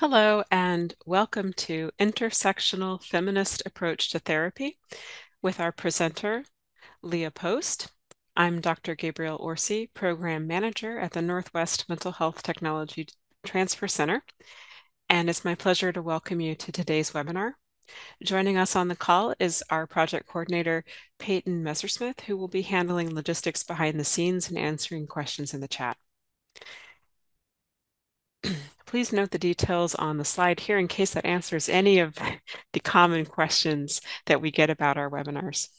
Hello, and welcome to Intersectional Feminist Approach to Therapy with our presenter, Leah Post. I'm Dr. Gabrielle Orsi, Program Manager at the Northwest Mental Health Technology Transfer Center, and it's my pleasure to welcome you to today's webinar. Joining us on the call is our project coordinator, Peyton Messersmith, who will be handling logistics behind the scenes and answering questions in the chat. Please note the details on the slide here in case that answers any of the common questions that we get about our webinars.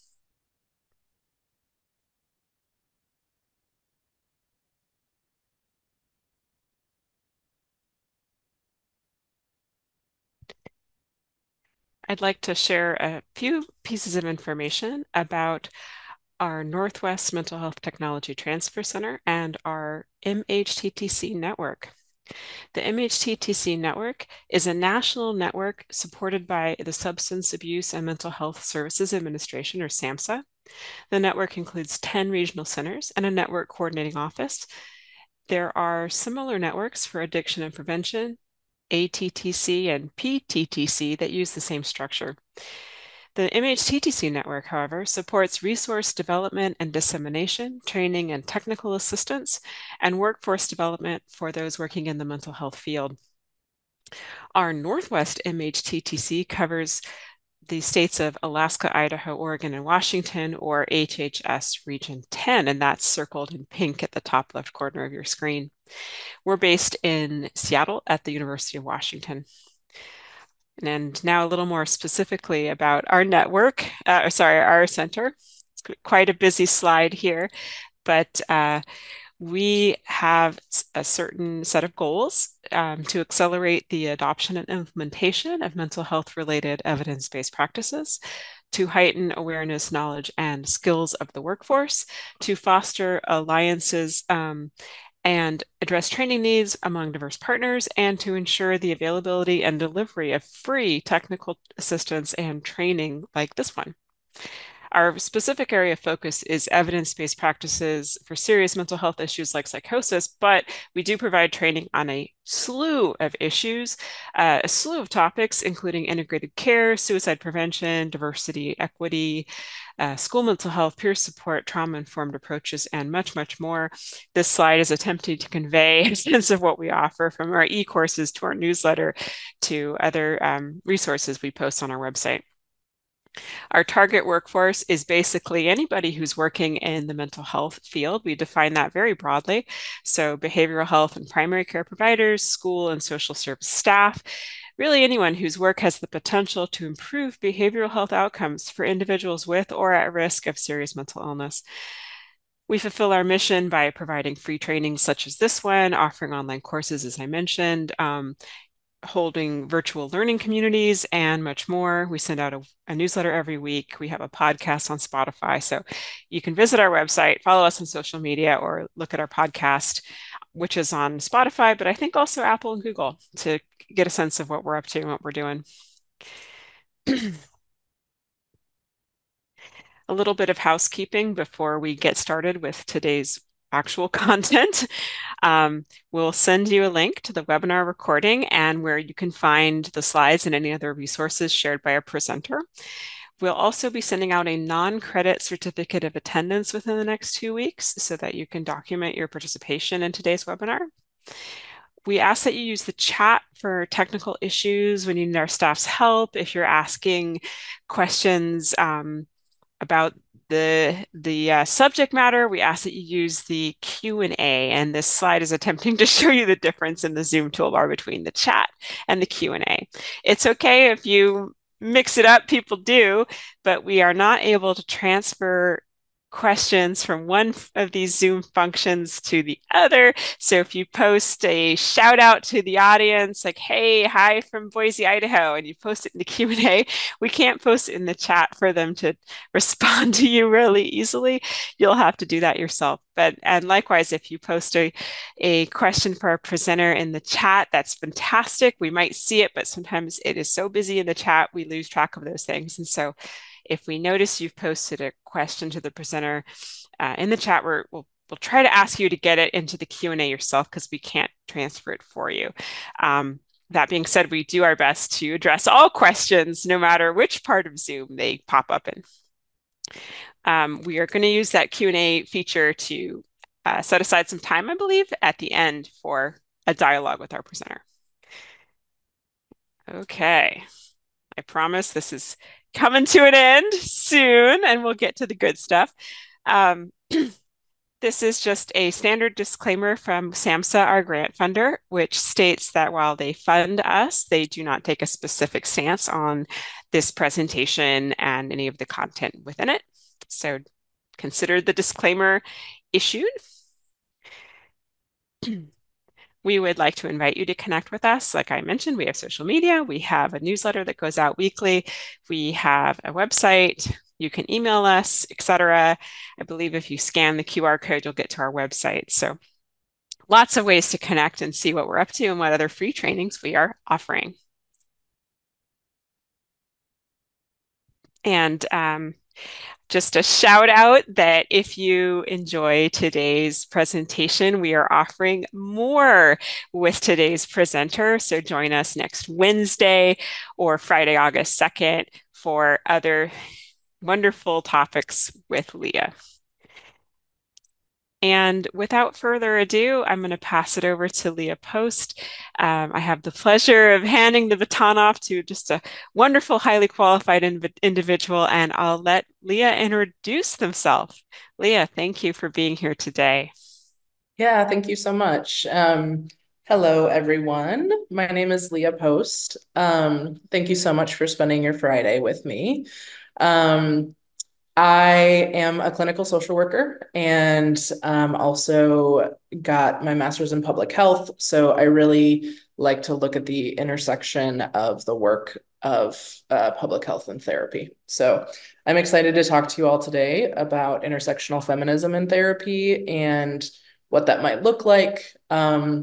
I'd like to share a few pieces of information about our Northwest Mental Health Technology Transfer Center and our MHTTC network. The MHTTC network is a national network supported by the Substance Abuse and Mental Health Services Administration, or SAMHSA. The network includes 10 regional centers and a network coordinating office. There are similar networks for addiction and prevention, ATTC and PTTC, that use the same structure. The MHTTC network, however, supports resource development and dissemination, training and technical assistance, and workforce development for those working in the mental health field. Our Northwest MHTTC covers the states of Alaska, Idaho, Oregon, and Washington, or HHS Region 10, and that's circled in pink at the top left corner of your screen. We're based in Seattle at the University of Washington. And now a little more specifically about our network, our center. It's quite a busy slide here, but we have a certain set of goals to accelerate the adoption and implementation of mental health related evidence-based practices, to heighten awareness, knowledge, and skills of the workforce, to foster alliances and address training needs among diverse partners, and to ensure the availability and delivery of free technical assistance and training like this one. Our specific area of focus is evidence-based practices for serious mental health issues like psychosis, but we do provide training on a slew of issues, a slew of topics, including integrated care, suicide prevention, diversity, equity, school mental health, peer support, trauma-informed approaches, and much, much more. This slide is attempting to convey a sense of what we offer, from our e-courses to our newsletter to other resources we post on our website. Our target workforce is basically anybody who's working in the mental health field. We define that very broadly. So behavioral health and primary care providers, school and social service staff, really anyone whose work has the potential to improve behavioral health outcomes for individuals with or at risk of serious mental illness. We fulfill our mission by providing free trainings such as this one, offering online courses, as I mentioned, holding virtual learning communities, and much more. We send out a newsletter every week. We have a podcast on Spotify. So you can visit our website, follow us on social media, or look at our podcast, which is on Spotify, but I think also Apple and Google, to get a sense of what we're up to and what we're doing. A little bit of housekeeping before we get started with today's actual content. We'll send you a link to the webinar recording and where you can find the slides and any other resources shared by our presenter. We'll also be sending out a non-credit certificate of attendance within the next 2 weeks so that you can document your participation in today's webinar. We ask that you use the chat for technical issues when you need our staff's help. If you're asking questions about the subject matter, we ask that you use the Q&A, and this slide is attempting to show you the difference in the Zoom toolbar between the chat and the Q&A. It's okay if you mix it up, people do, but we are not able to transfer questions from one of these Zoom functions to the other. So if you post a shout out to the audience, like, hey, hi from Boise, Idaho, and you post it in the Q&A, we can't post it in the chat for them to respond to you really easily. You'll have to do that yourself. And likewise, if you post a question for our presenter in the chat, that's fantastic. We might see it, but sometimes it is so busy in the chat, we lose track of those things. And so if we notice you've posted a question to the presenter in the chat, we'll try to ask you to get it into the Q&A yourself, because we can't transfer it for you. That being said, we do our best to address all questions, no matter which part of Zoom they pop up in. We are going to use that Q&A feature to set aside some time, I believe, at the end for a dialogue with our presenter. Okay, I promise this is coming to an end soon, and we'll get to the good stuff. This is just a standard disclaimer from SAMHSA, our grant funder, which states that while they fund us, they do not take a specific stance on this presentation and any of the content within it. So consider the disclaimer issued. We would like to invite you to connect with us. Like I mentioned, we have social media. We have a newsletter that goes out weekly. We have a website. You can email us, etc. I believe if you scan the QR code, you'll get to our website. So lots of ways to connect and see what we're up to and what other free trainings we are offering. And just a shout out that if you enjoy today's presentation, we are offering more with today's presenter. So join us next Wednesday or Friday, August 2nd for other wonderful topics with Leah. And without further ado, I'm going to pass it over to Leah Post. I have the pleasure of handing the baton off to just a wonderful, highly qualified individual, and I'll let Leah introduce themselves. Leah, thank you for being here today. Yeah, thank you so much. Hello, everyone. My name is Leah Post. Thank you so much for spending your Friday with me. I am a clinical social worker and also got my master's in public health. So I really like to look at the intersection of the work of public health and therapy. So I'm excited to talk to you all today about intersectional feminism in therapy and what that might look like, how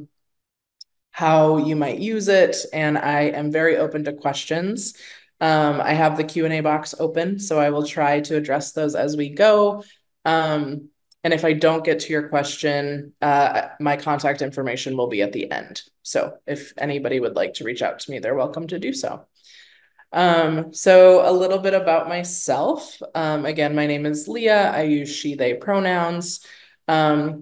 you might use it, and I am very open to questions. I have the Q&A box open, so I will try to address those as we go. And if I don't get to your question, my contact information will be at the end. So if anybody would like to reach out to me, they're welcome to do so. So a little bit about myself. Again, my name is Leah. I use she, they pronouns. A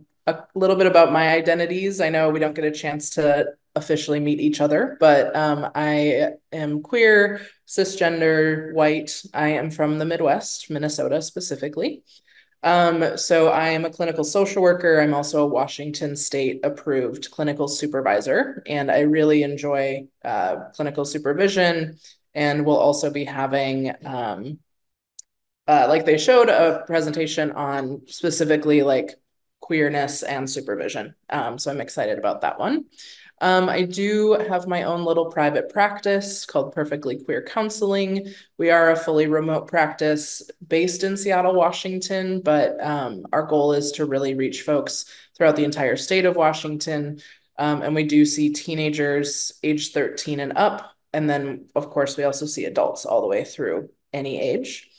little bit about my identities. I know we don't get a chance to officially meet each other, but I am queer, cisgender, white. I am from the Midwest, Minnesota specifically. So I am a clinical social worker. I'm also a Washington State approved clinical supervisor, and I really enjoy clinical supervision. And we'll also be having, like they showed, a presentation on specifically like queerness and supervision. So I'm excited about that one. I do have my own little private practice called Perfectly Queer Counseling. We are a fully remote practice based in Seattle, Washington, but our goal is to really reach folks throughout the entire state of Washington. And we do see teenagers age 13 and up. And then, of course, we also see adults all the way through any age.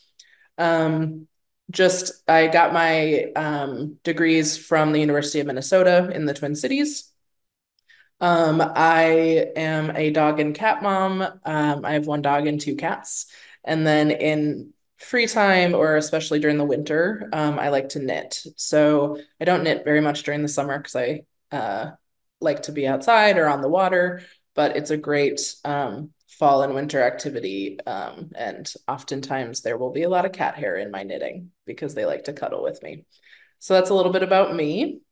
I got my degrees from the University of Minnesota in the Twin Cities. I am a dog and cat mom. I have one dog and two cats. And then in free time, or especially during the winter, I like to knit. So I don't knit very much during the summer because I like to be outside or on the water, but it's a great fall and winter activity. And oftentimes there will be a lot of cat hair in my knitting because they like to cuddle with me. So that's a little bit about me.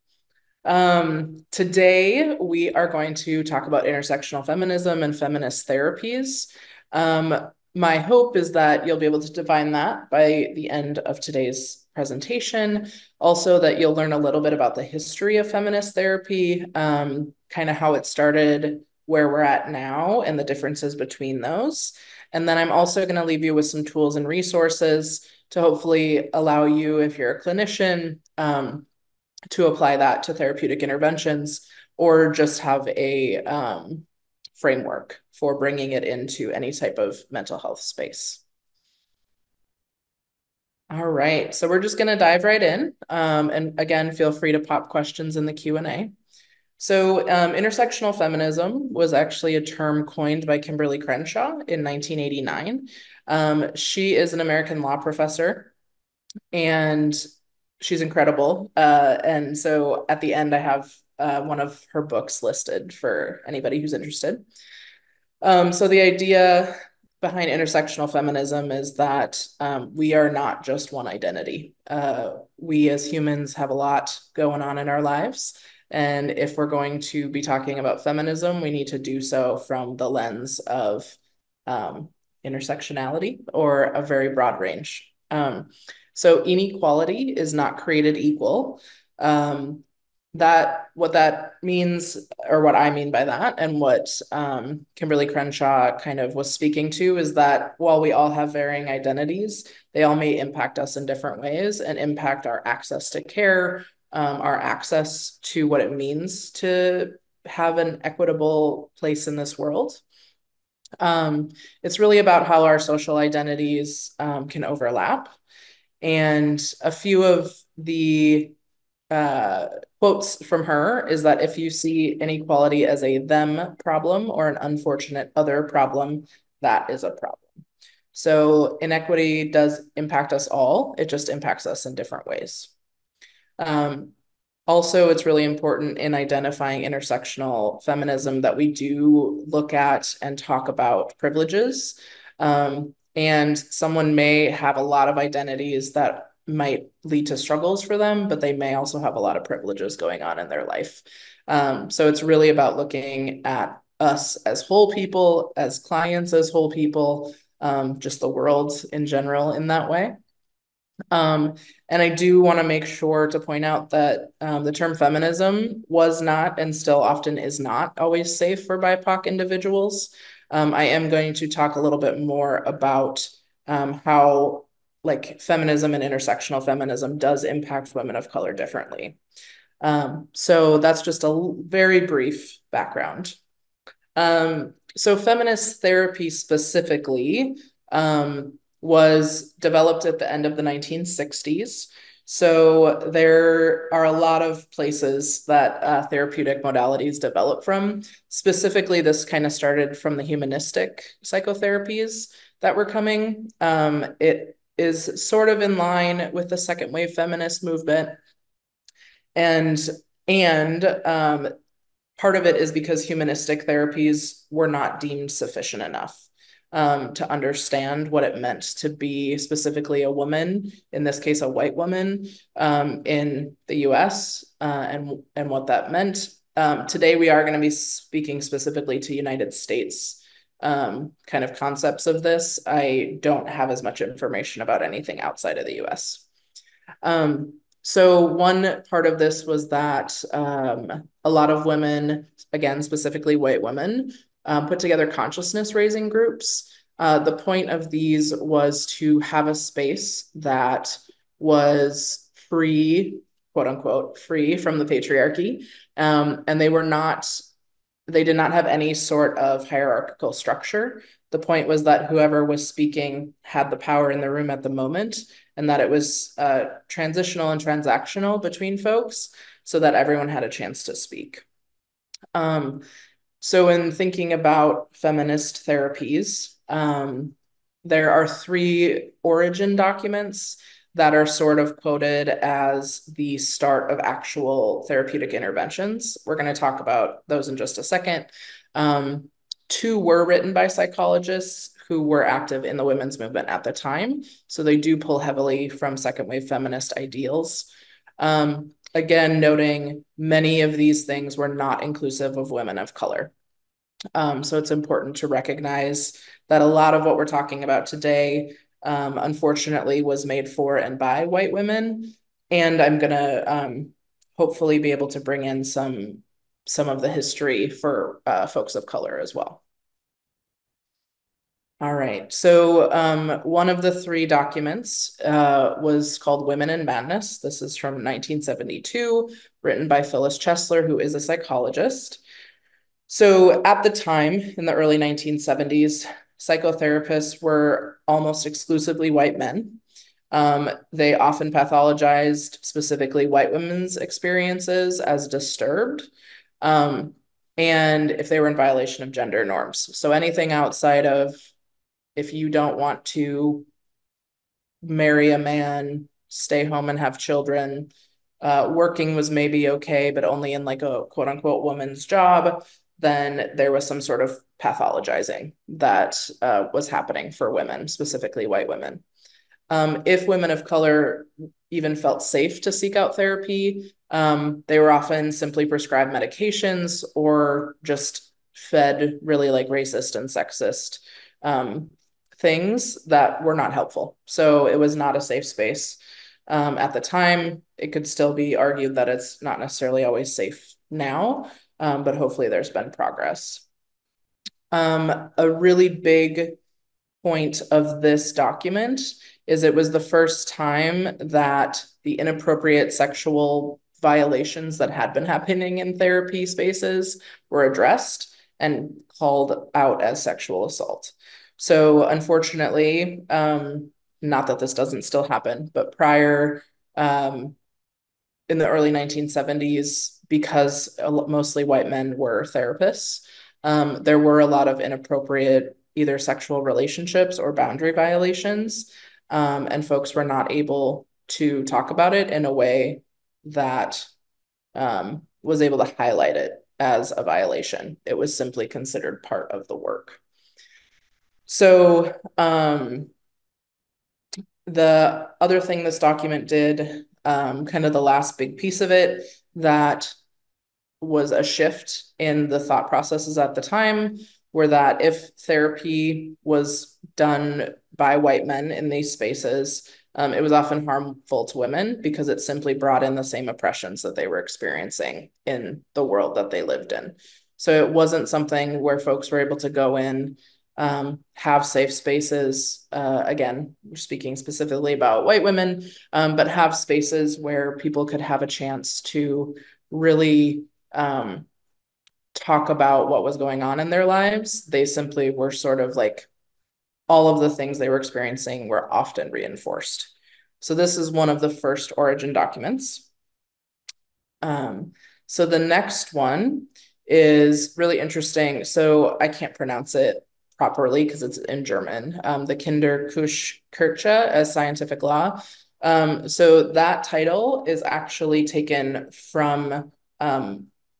Today we are going to talk about intersectional feminism and feminist therapies. My hope is that you'll be able to define that by the end of today's presentation. Also, that you'll learn a little bit about the history of feminist therapy, kind of how it started, where we're at now, and the differences between those. And then I'm also going to leave you with some tools and resources to hopefully allow you, if you're a clinician, to apply that to therapeutic interventions or just have a framework for bringing it into any type of mental health space. All right, so we're just going to dive right in. And again, feel free to pop questions in the Q&A. So, intersectional feminism was actually a term coined by Kimberly Crenshaw in 1989. She is an American law professor, and she's incredible. And so at the end, I have one of her books listed for anybody who's interested. So the idea behind intersectional feminism is that we are not just one identity. We as humans have a lot going on in our lives. And if we're going to be talking about feminism, we need to do so from the lens of um, intersectionality or a very broad range. So inequality is not created equal. Um, that what that means, or what I mean by that, and what Kimberly Crenshaw kind of was speaking to, is that while we all have varying identities, they all may impact us in different ways and impact our access to care, our access to what it means to have an equitable place in this world. It's really about how our social identities can overlap. And a few of the uh, quotes from her is that if you see inequality as a them problem or an unfortunate other problem, that is a problem. So inequity does impact us all. It just impacts us in different ways. Um, Also, it's really important in identifying intersectional feminism that we do look at and talk about privileges. And someone may have a lot of identities that might lead to struggles for them, but they may also have a lot of privileges going on in their life. So it's really about looking at us as whole people, as clients as whole people, just the world in general in that way. Um, and I do want to make sure to point out that the term feminism was not and still often is not always safe for BIPOC individuals. I am going to talk a little bit more about how like feminism and intersectional feminism does impact women of color differently. So that's just a very brief background. So feminist therapy specifically was developed at the end of the 1960s. So there are a lot of places that therapeutic modalities develop from. Specifically, this kind of started from the humanistic psychotherapies that were coming. It is sort of in line with the second wave feminist movement, and and part of it is because humanistic therapies were not deemed sufficient enough to understand what it meant to be specifically a woman, in this case, a white woman in the US, and what that meant. Today, we are going to be speaking specifically to United States kind of concepts of this. I don't have as much information about anything outside of the US. So one part of this was that a lot of women, again, specifically white women, put together consciousness raising groups. The point of these was to have a space that was free, quote unquote, free from the patriarchy. And they did not have any sort of hierarchical structure. The point was that whoever was speaking had the power in the room at the moment, and that it was transitional and transactional between folks so that everyone had a chance to speak. Um, so, in thinking about feminist therapies, there are three origin documents that are sort of quoted as the start of actual therapeutic interventions. We're going to talk about those in just a second. Two were written by psychologists who were active in the women's movement at the time. So they do pull heavily from second wave feminist ideals. Again, noting many of these things were not inclusive of women of color. So it's important to recognize that a lot of what we're talking about today, unfortunately, was made for and by white women. And I'm going to hopefully be able to bring in some of the history for folks of color as well. All right. So one of the three documents was called Women in Madness. This is from 1972, written by Phyllis Chesler, who is a psychologist. So at the time, in the early 1970s, psychotherapists were almost exclusively white men. They often pathologized specifically white women's experiences as disturbed. um, and if they were in violation of gender norms. So anything outside of if you don't want to marry a man, stay home and have children, working was maybe okay, but only in like a quote unquote woman's job, then there was some sort of pathologizing that was happening for women, specifically white women. If women of color even felt safe to seek out therapy, they were often simply prescribed medications or just fed really like racist and sexist um, things that were not helpful. So it was not a safe space. At the time, it could still be argued that it's not necessarily always safe now, but hopefully there's been progress. A really big point of this document is it was the first time that the inappropriate sexual violations that had been happening in therapy spaces were addressed and called out as sexual assault. So, unfortunately, not that this doesn't still happen, but prior in the early 1970s, because mostly white men were therapists, there were a lot of inappropriate either sexual relationships or boundary violations. And folks were not able to talk about it in a way that was able to highlight it as a violation. It was simply considered part of the work. So, the other thing this document did, kind of the last big piece of it, that was a shift in the thought processes at the time, were that if therapy was done by white men in these spaces, it was often harmful to women because it simply brought in the same oppressions that they were experiencing in the world that they lived in. So it wasn't something where folks were able to go in, have safe spaces. Again, we're speaking specifically about white women, but have spaces where people could have a chance to really talk about what was going on in their lives. They simply were sort of like all of the things they were experiencing were often reinforced. So this is one of the first origin documents. So the next one is really interesting. So I can't pronounce it properly because it's in German. The Kinderkirche as scientific law. So that title is actually taken from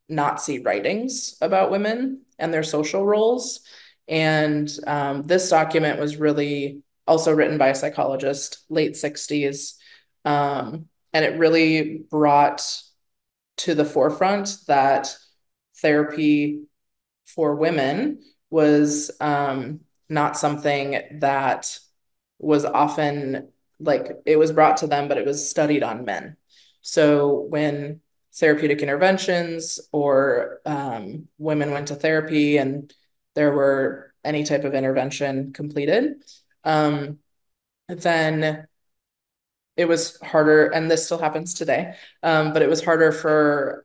Nazi writings about women and their social roles. And this document was really also written by a psychologist, late 60s. And it really brought to the forefront that therapy for women was not something that was often like it was brought to them, but it was studied on men. So when therapeutic interventions or women went to therapy and there were any type of intervention completed, then it was harder, and this still happens today, but it was harder for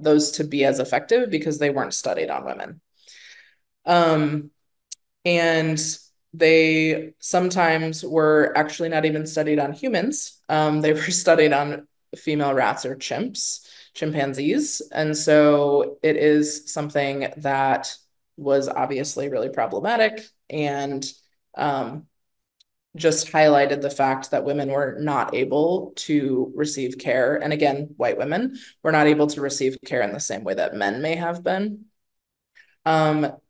those to be as effective because they weren't studied on women. And they sometimes were actually not even studied on humans. They were studied on female rats or chimpanzees. And so it is something that was obviously really problematic and just highlighted the fact that women were not able to receive care. And again, white women were not able to receive care in the same way that men may have been.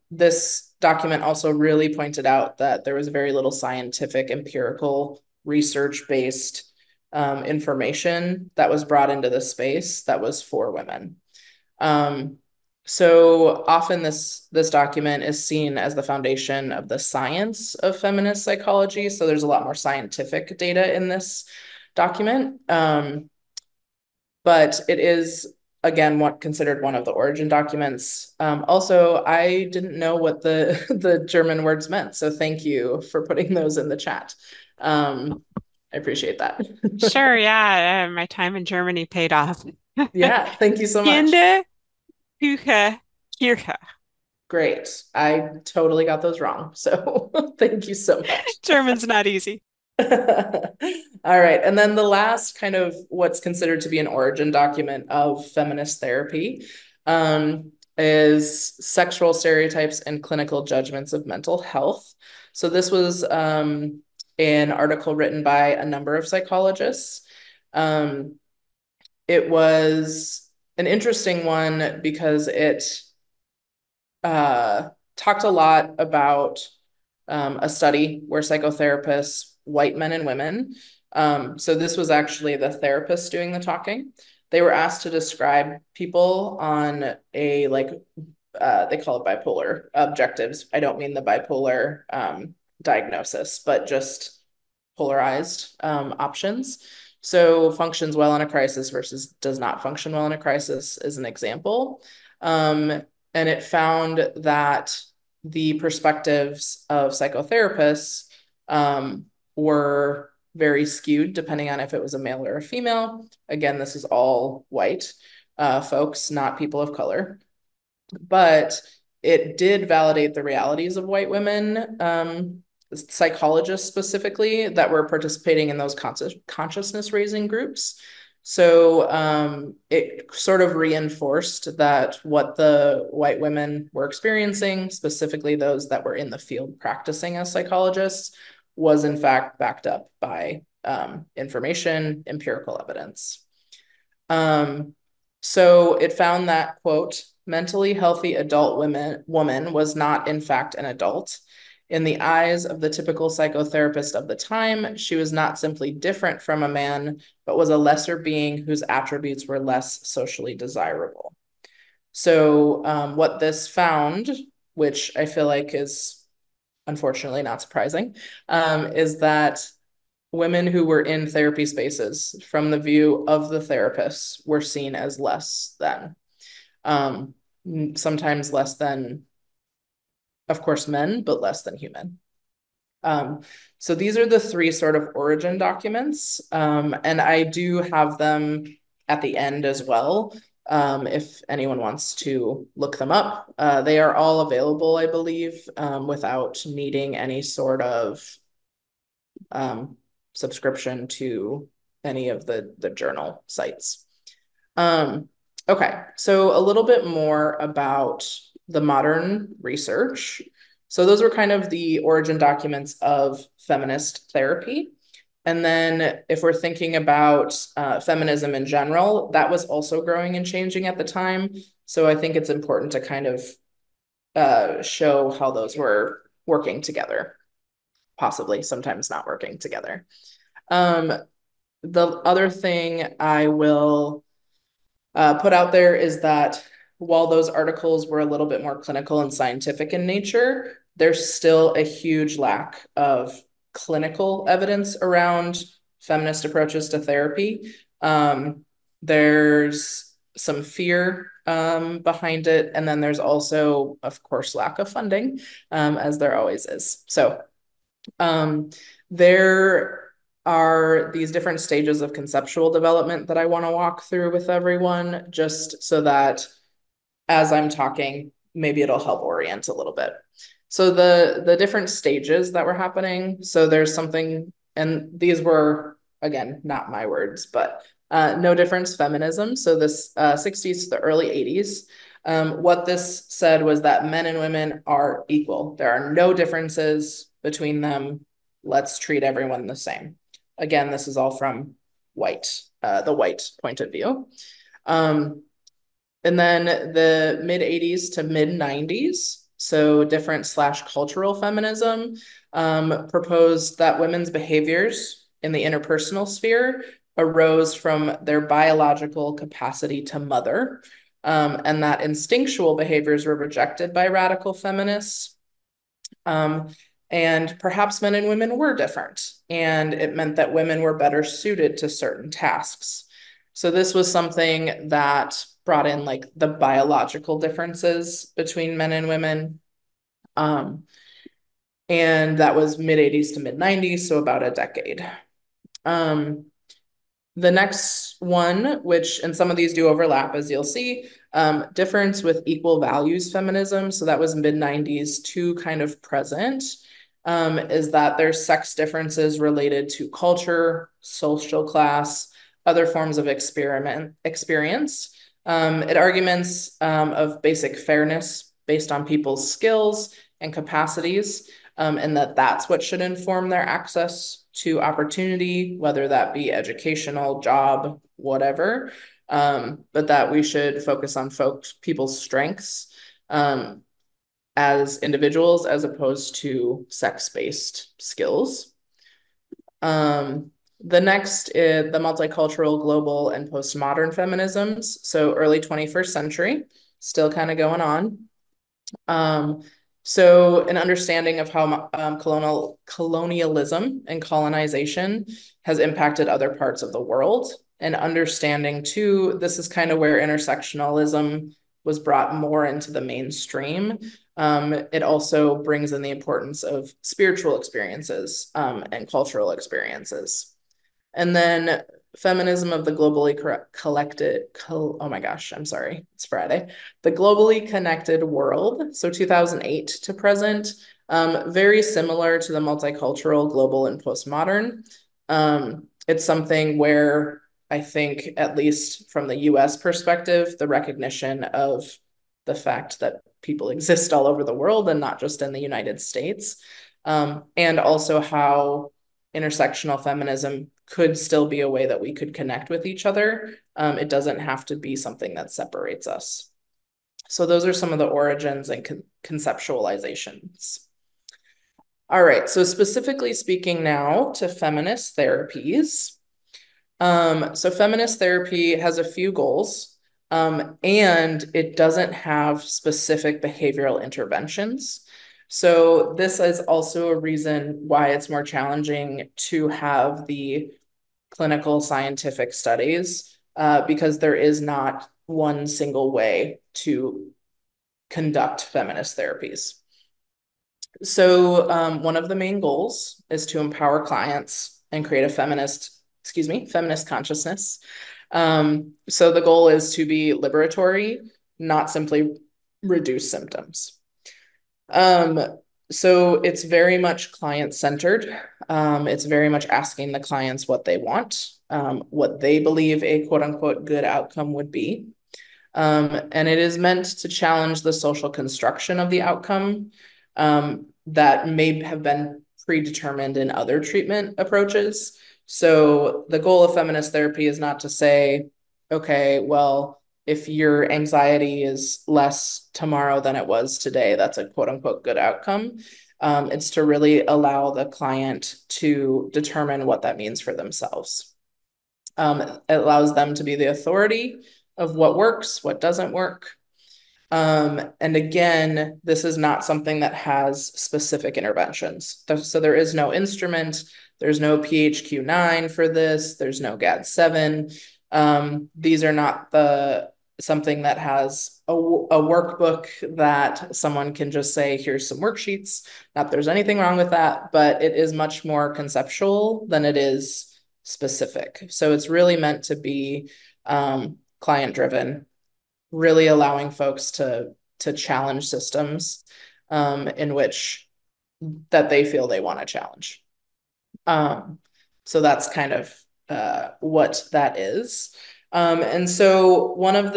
This document also really pointed out that there was very little scientific, empirical, research-based information that was brought into the space that was for women. So often this document is seen as the foundation of the science of feminist psychology. So there's a lot more scientific data in this document. But it is again considered one of the origin documents. Also, I didn't know what the the German words meant, so thank you for putting those in the chat. I appreciate that. Sure, yeah, my time in Germany paid off. Yeah, thank you so much. Kinder, Küche, Kirche. Great. I totally got those wrong. So thank you so much. German's not easy. All right. And then the last kind of what's considered to be an origin document of feminist therapy um, is sexual stereotypes and clinical judgments of mental health. So this was an article written by a number of psychologists. Um, it was an interesting one because it talked a lot about a study where psychotherapists, white men and women, so this was actually the therapist doing the talking. They were asked to describe people on a like they call it bipolar objectives. I don't mean the bipolar diagnosis, but just polarized options. So functions well in a crisis versus does not function well in a crisis is an example. And it found that the perspectives of psychotherapists were very skewed depending on if it was a male or a female. Again, this is all white folks, not people of color. But it did validate the realities of white women, psychologists specifically, that were participating in those consciousness raising groups. So it sort of reinforced that what the white women were experiencing, specifically those that were in the field practicing as psychologists, was in fact backed up by information, empirical evidence. Um, so it found that, quote, mentally healthy adult woman was not, in fact, an adult. In the eyes of the typical psychotherapist of the time, she was not simply different from a man, but was a lesser being whose attributes were less socially desirable. So, what this found, which I feel like is unfortunately not surprising, is that women who were in therapy spaces from the view of the therapists were seen as less than, um, sometimes less than, of course, men, but less than human. Um, so these are the three sort of origin documents, and I do have them at the end as well. If anyone wants to look them up, they are all available, I believe, without needing any sort of um, subscription to any of the journal sites. Um, okay, so a little bit more about the modern research. So those were kind of the origin documents of feminist therapy. And then if we're thinking about feminism in general, that was also growing and changing at the time. So I think it's important to kind of show how those were working together, possibly sometimes not working together. Um, the other thing I will put out there is that while those articles were a little bit more clinical and scientific in nature, there's still a huge lack of clinical evidence around feminist approaches to therapy. There's some fear behind it, and then there's also, of course, lack of funding, as there always is. So um, there are these different stages of conceptual development that I want to walk through with everyone, just so that as I'm talking, maybe it'll help orient a little bit. So the different stages that were happening. So there's something, and these were again not my words, but no difference feminism. So this 60s to the early 80s. What this said was that men and women are equal. There are no differences between them. Let's treat everyone the same. Again, this is all from the white point of view. And then the mid 80s to mid 90s, so different slash cultural feminism, proposed that women's behaviors in the interpersonal sphere arose from their biological capacity to mother, and that instinctual behaviors were rejected by radical feminists. And perhaps men and women were different, and it meant that women were better suited to certain tasks. So this was something that brought in like the biological differences between men and women. And that was mid 80s to mid 90s, so about a decade. The next one, which, and some of these do overlap, as you'll see, difference with equal values feminism. So that was mid 90s to kind of present, is that there's sex differences related to culture, social class, other forms of experience. It arguments of basic fairness based on people's skills and capacities, and that's what should inform their access to opportunity, whether that be educational, job, whatever. But that we should focus on people's strengths as individuals as opposed to sex-based skills. The next is the multicultural, global, and postmodern feminisms. So early 21st century, still kind of going on. So an understanding of how colonialism and colonization has impacted other parts of the world, and understanding too, this is kind of where intersectionalism was brought more into the mainstream. It also brings in the importance of spiritual experiences and cultural experiences. And then feminism of the globally oh my gosh, I'm sorry, it's Friday. The globally connected world, so 2008 to present, very similar to the multicultural, global, and postmodern. It's something where I think, at least from the US perspective, the recognition of the fact that people exist all over the world and not just in the United States, and also how intersectional feminism could still be a way that we could connect with each other. It doesn't have to be something that separates us. So those are some of the origins and conceptualizations. All right, so specifically speaking now to feminist therapies. So feminist therapy has a few goals, and it doesn't have specific behavioral interventions. So this is also a reason why it's more challenging to have the clinical scientific studies, because there is not one single way to conduct feminist therapies. So one of the main goals is to empower clients and create a feminist consciousness. So the goal is to be liberatory, not simply reduce symptoms. So it's very much client-centered. It's very much asking the clients what they want, what they believe a quote unquote good outcome would be. And it is meant to challenge the social construction of the outcome that may have been predetermined in other treatment approaches. So the goal of feminist therapy is not to say, okay, well, if your anxiety is less tomorrow than it was today, that's a quote unquote good outcome. It's to really allow the client to determine what that means for themselves. It allows them to be the authority of what works, what doesn't work. And again, this is not something that has specific interventions. So there is no instrument, there's no PHQ-9 for this, there's no GAD-7. These are not something that has a workbook that someone can just say, here's some worksheets. Not that there's anything wrong with that, but it is much more conceptual than it is specific. So it's really meant to be client-driven, really allowing folks to challenge systems in which that they feel they want to challenge. So that's kind of what that is. And so one of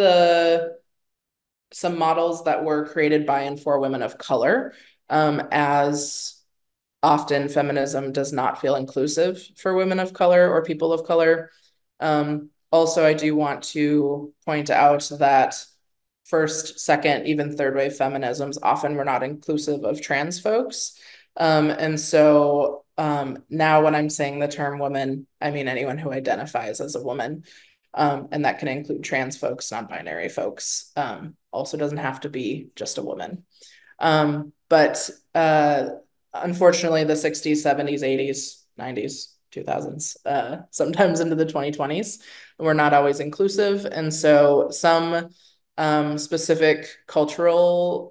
some models that were created by and for women of color, as often feminism does not feel inclusive for women of color or people of color. Also, I do want to point out that first, second, even third wave feminisms often were not inclusive of trans folks. And so now when I'm saying the term woman, I mean anyone who identifies as a woman. And that can include trans folks, non-binary folks. Also doesn't have to be just a woman. But unfortunately, the 60s, 70s, 80s, 90s, 2000s, sometimes into the 2020s, were not always inclusive. And so some specific cultural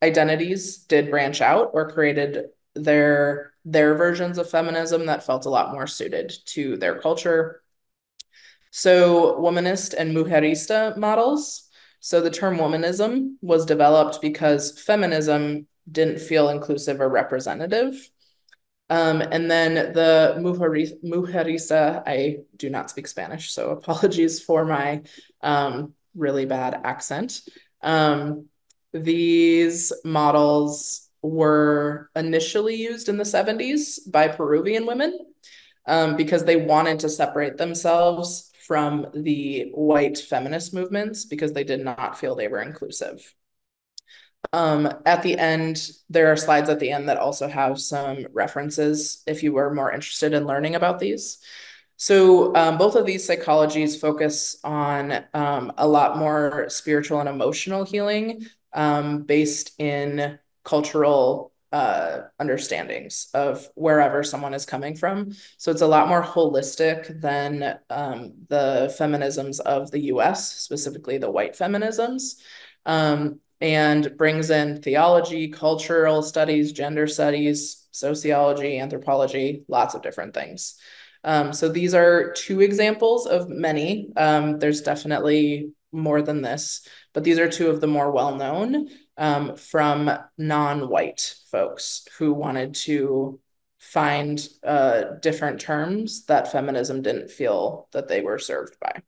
identities did branch out or created their versions of feminism that felt a lot more suited to their culture. So womanist and mujerista models. So the term womanism was developed because feminism didn't feel inclusive or representative. And then the mujerista, I do not speak Spanish, so apologies for my really bad accent. Um, these models were initially used in the 70s by Peruvian women because they wanted to separate themselves from the white feminist movements because they did not feel they were inclusive. At the end, there are slides at the end that also have some references if you were more interested in learning about these. So both of these psychologies focus on a lot more spiritual and emotional healing based in cultural understandings of wherever someone is coming from. So it's a lot more holistic than the feminisms of the US, specifically the white feminisms, and brings in theology, cultural studies, gender studies, sociology, anthropology, lots of different things. So these are two examples of many. There's definitely more than this, but these are two of the more well-known from non-white folks who wanted to find different terms that feminism didn't feel that they were served by.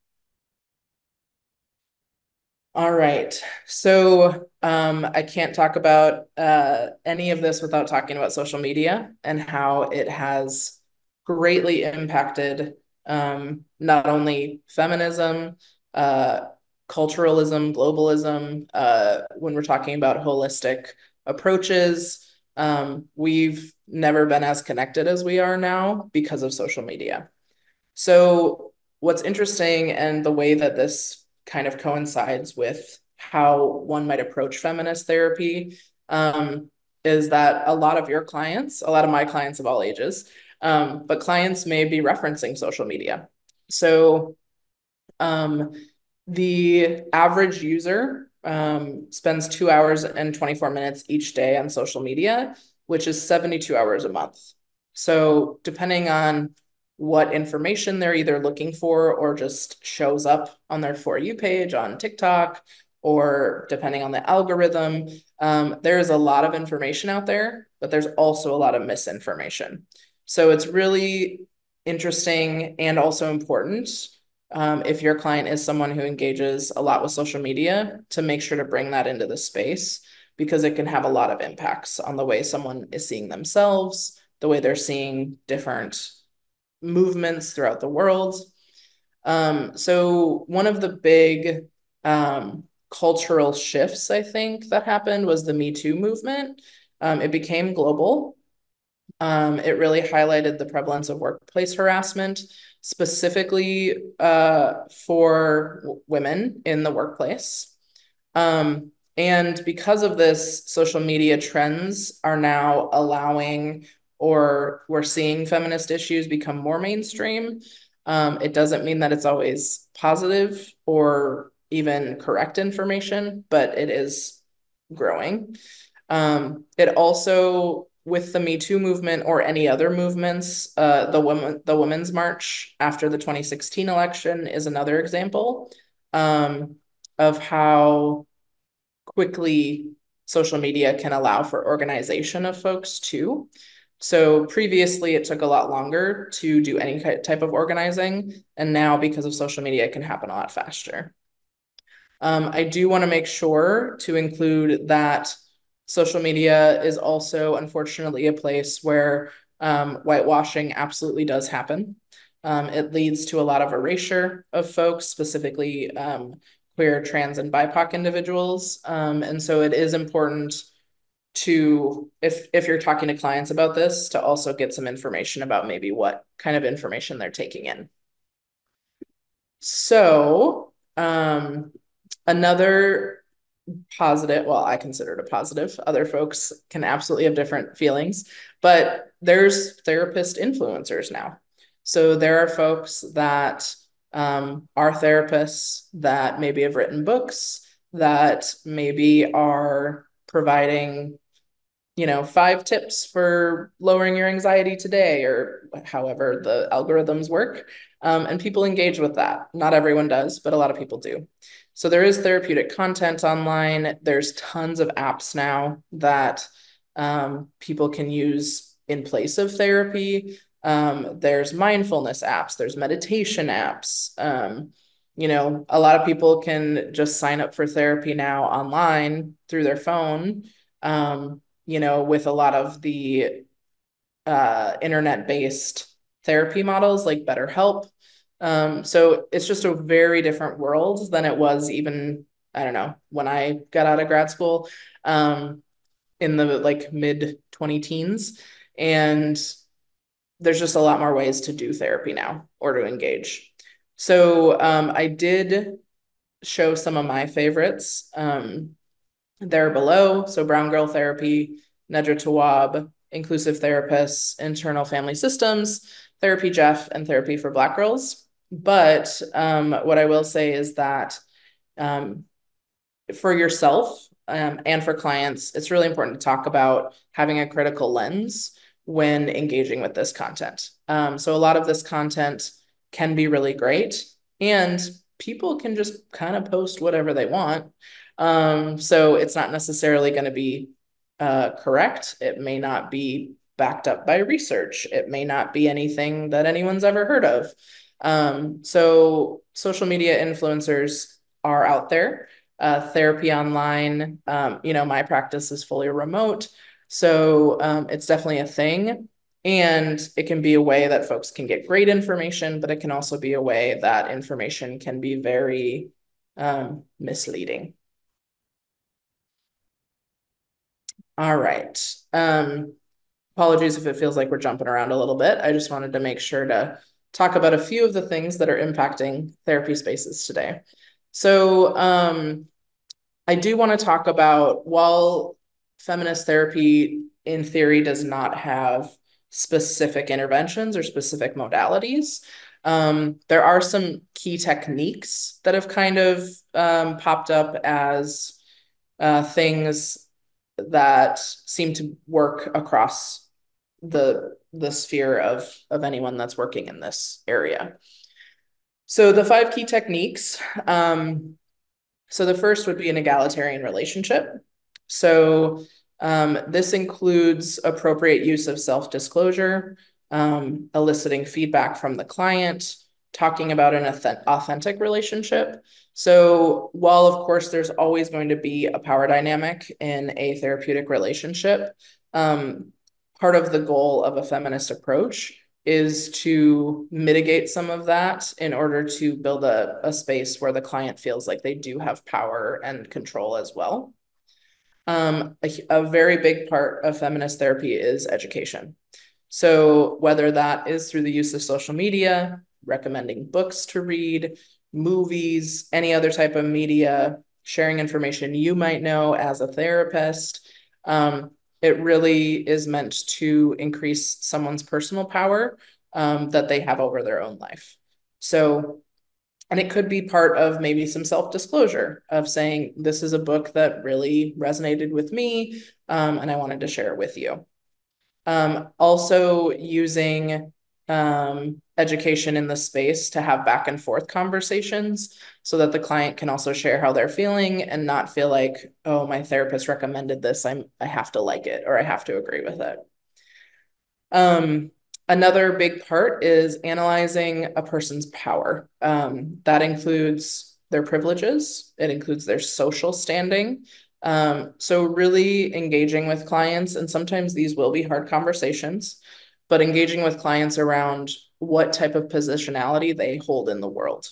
All right. So I can't talk about any of this without talking about social media and how it has greatly impacted not only feminism, uh, culturalism, globalism, when we're talking about holistic approaches. We've never been as connected as we are now because of social media. So, what's interesting and the way that this kind of coincides with how one might approach feminist therapy is that a lot of your clients, a lot of my clients of all ages, but clients may be referencing social media. So, um, the average user spends 2 hours and 24 minutes each day on social media, which is 72 hours a month. So, depending on what information they're either looking for or just shows up on their For You page on TikTok, or depending on the algorithm, there is a lot of information out there, but there's also a lot of misinformation. So, it's really interesting and also important if your client is someone who engages a lot with social media, to make sure to bring that into the space because it can have a lot of impacts on the way someone is seeing themselves, the way they're seeing different movements throughout the world. So one of the big cultural shifts, I think, that happened was the Me Too movement. It became global. It really highlighted the prevalence of workplace harassment, specifically for women in the workplace. And because of this, social media trends are now allowing, or we're seeing feminist issues become more mainstream. It doesn't mean that it's always positive or even correct information, but it is growing. It also, with the Me Too movement or any other movements, the Women's March after the 2016 election is another example of how quickly social media can allow for organization of folks too. So previously, it took a lot longer to do any type of organizing, and now because of social media, it can happen a lot faster. I do want to make sure to include that social media is also, unfortunately, a place where whitewashing absolutely does happen. It leads to a lot of erasure of folks, specifically queer, trans, and BIPOC individuals. And so it is important to, if you're talking to clients about this, to also get some information about maybe what kind of information they're taking in. So, another positive, well, I consider it a positive. Other folks can absolutely have different feelings, but there's therapist influencers now. So there are folks that are therapists that maybe have written books, that maybe are providing 5 tips for lowering your anxiety today, or however the algorithms work. And people engage with that. Not everyone does, but a lot of people do. So there is therapeutic content online. There's tons of apps now that people can use in place of therapy. There's mindfulness apps, there's meditation apps. A lot of people can just sign up for therapy now online through their phone, with a lot of the internet-based therapy models like BetterHelp. So it's just a very different world than it was even, I don't know, when I got out of grad school, in the like mid 20 teens. And there's just a lot more ways to do therapy now or to engage. So I did show some of my favorites there below. So brown girl therapy, Nedra Tawwab, inclusive therapists, internal family systems, therapy Jeff, and therapy for Black girls. But what I will say is that um, for yourself and for clients, it's really important to talk about having a critical lens when engaging with this content. So a lot of this content can be really great, and people can just kind of post whatever they want. So it's not necessarily going to be correct. It may not be backed up by research. It may not be anything that anyone's ever heard of. So social media influencers are out there. Therapy online. My practice is fully remote. So it's definitely a thing. And it can be a way that folks can get great information, but it can also be a way that information can be very misleading. All right. Apologies if it feels like we're jumping around a little bit. I just wanted to make sure to talk about a few of the things that are impacting therapy spaces today. So, I do want to talk about, while feminist therapy in theory does not have specific interventions or specific modalities, there are some key techniques that have kind of popped up as things that seem to work across the sphere of anyone that's working in this area. So the 5 key techniques. So the first would be an egalitarian relationship. So this includes appropriate use of self-disclosure, eliciting feedback from the client, talking about an authentic relationship. So while, of course, there's always going to be a power dynamic in a therapeutic relationship, part of the goal of a feminist approach is to mitigate some of that in order to build a space where the client feels like they do have power and control as well. A very big part of feminist therapy is education. So whether that is through the use of social media, recommending books to read, movies, any other type of media, sharing information you might know as a therapist, it really is meant to increase someone's personal power that they have over their own life. So, and it could be part of maybe some self-disclosure of saying, this is a book that really resonated with me, and I wanted to share it with you. Also using education in the space to have back and forth conversations so that the client can also share how they're feeling and not feel like, oh, my therapist recommended this, I have to like it or I have to agree with it. Another big part is analyzing a person's power. That includes their privileges, it includes their social standing. So really engaging with clients, and sometimes these will be hard conversations, but engaging with clients around what type of positionality they hold in the world.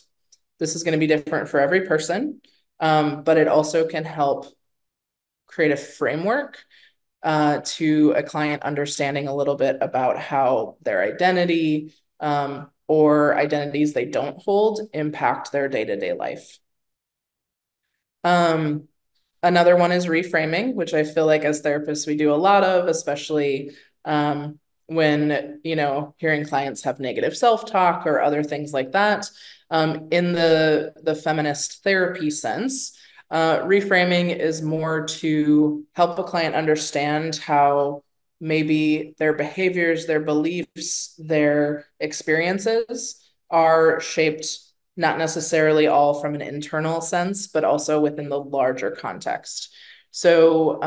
This is going to be different for every person, but it also can help create a framework to a client understanding a little bit about how their identity or identities they don't hold impact their day-to-day life. Another one is reframing, which I feel like as therapists we do a lot of, especially when hearing clients have negative self-talk or other things like that. In the feminist therapy sense, reframing is more to help a client understand how maybe their behaviors, their beliefs, their experiences are shaped not necessarily all from an internal sense, but also within the larger context. So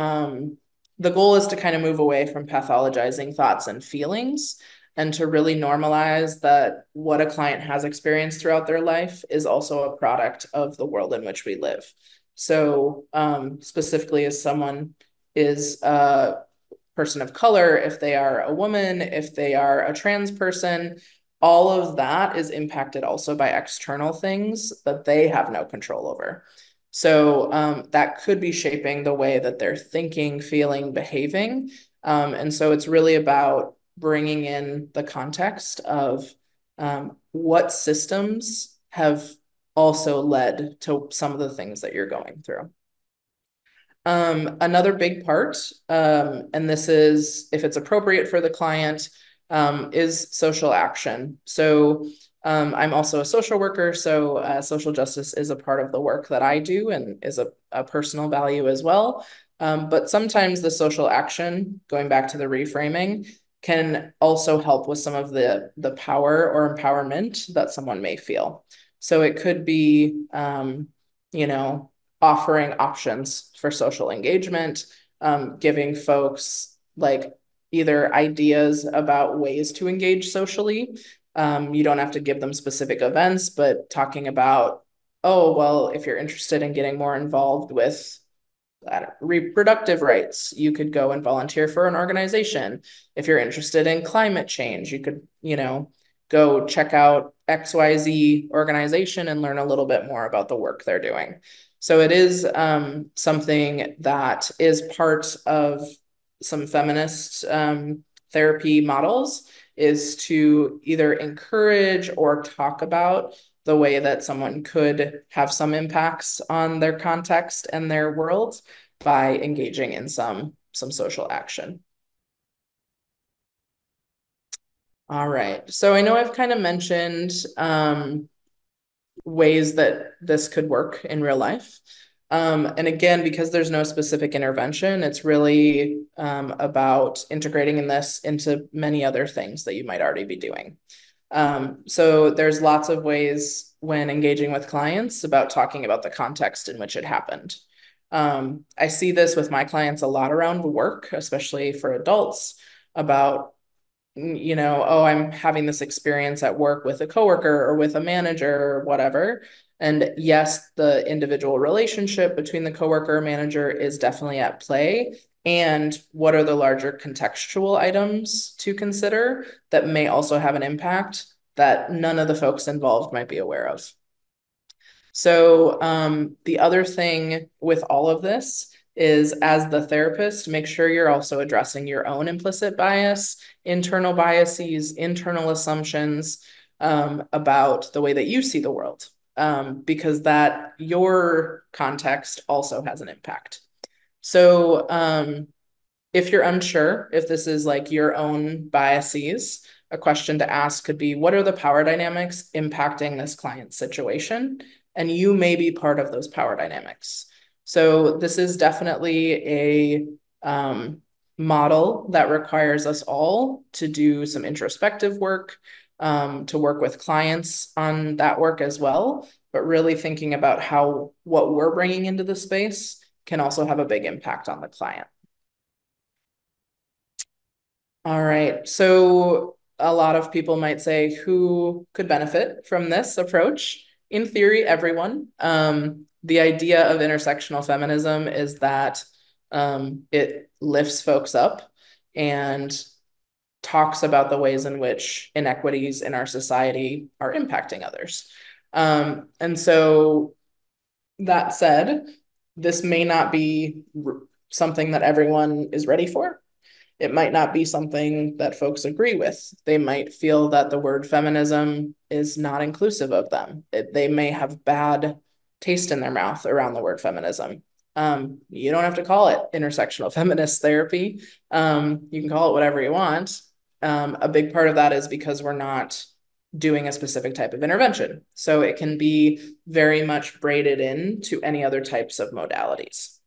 the goal is to kind of move away from pathologizing thoughts and feelings and to really normalize that what a client has experienced throughout their life is also a product of the world in which we live. So specifically as someone is a person of color, if they are a woman, if they are a trans person, all of that is impacted also by external things that they have no control over. So that could be shaping the way that they're thinking, feeling, behaving. And so it's really about bringing in the context of what systems have also led to some of the things that you're going through. Another big part, and this is if it's appropriate for the client, is social action. So I'm also a social worker, so social justice is a part of the work that I do and is a personal value as well. But sometimes the social action, going back to the reframing, can also help with some of the power or empowerment that someone may feel. So it could be, you know, offering options for social engagement, giving folks like either ideas about ways to engage socially. You don't have to give them specific events, but talking about, oh, well, if you're interested in getting more involved with reproductive rights, you could go and volunteer for an organization. If you're interested in climate change, you could, go check out XYZ organization and learn a little bit more about the work they're doing. So it is something that is part of some feminist therapy models, is to either encourage or talk about the way that someone could have some impacts on their context and their world by engaging in some social action. All right. So I know I've kind of mentioned ways that this could work in real life. And again, because there's no specific intervention, it's really about integrating in this into many other things that you might already be doing. So there's lots of ways when engaging with clients about talking about the context in which it happened. I see this with my clients a lot around work, especially for adults, about oh, I'm having this experience at work with a coworker or with a manager or whatever. And yes, the individual relationship between the coworker and manager is definitely at play. And what are the larger contextual items to consider that may also have an impact that none of the folks involved might be aware of? So the other thing with all of this is, as the therapist, make sure you're also addressing your own implicit bias, internal biases, internal assumptions about the way that you see the world, because that your context also has an impact. So if you're unsure if this is like your own biases, a question to ask could be, what are the power dynamics impacting this client's situation? And you may be part of those power dynamics. So this is definitely a model that requires us all to do some introspective work, to work with clients on that work as well, but really thinking about how what we're bringing into the space can also have a big impact on the client. All right. So a lot of people might say, who could benefit from this approach? In theory, everyone. The idea of intersectional feminism is that it lifts folks up and talks about the ways in which inequities in our society are impacting others. And so that said, this may not be something that everyone is ready for. It might not be something that folks agree with. They might feel that the word feminism is not inclusive of them. They may have bad taste in their mouth around the word feminism. You don't have to call it intersectional feminist therapy. You can call it whatever you want. A big part of that is because we're not doing a specific type of intervention. So it can be very much braided into any other types of modalities.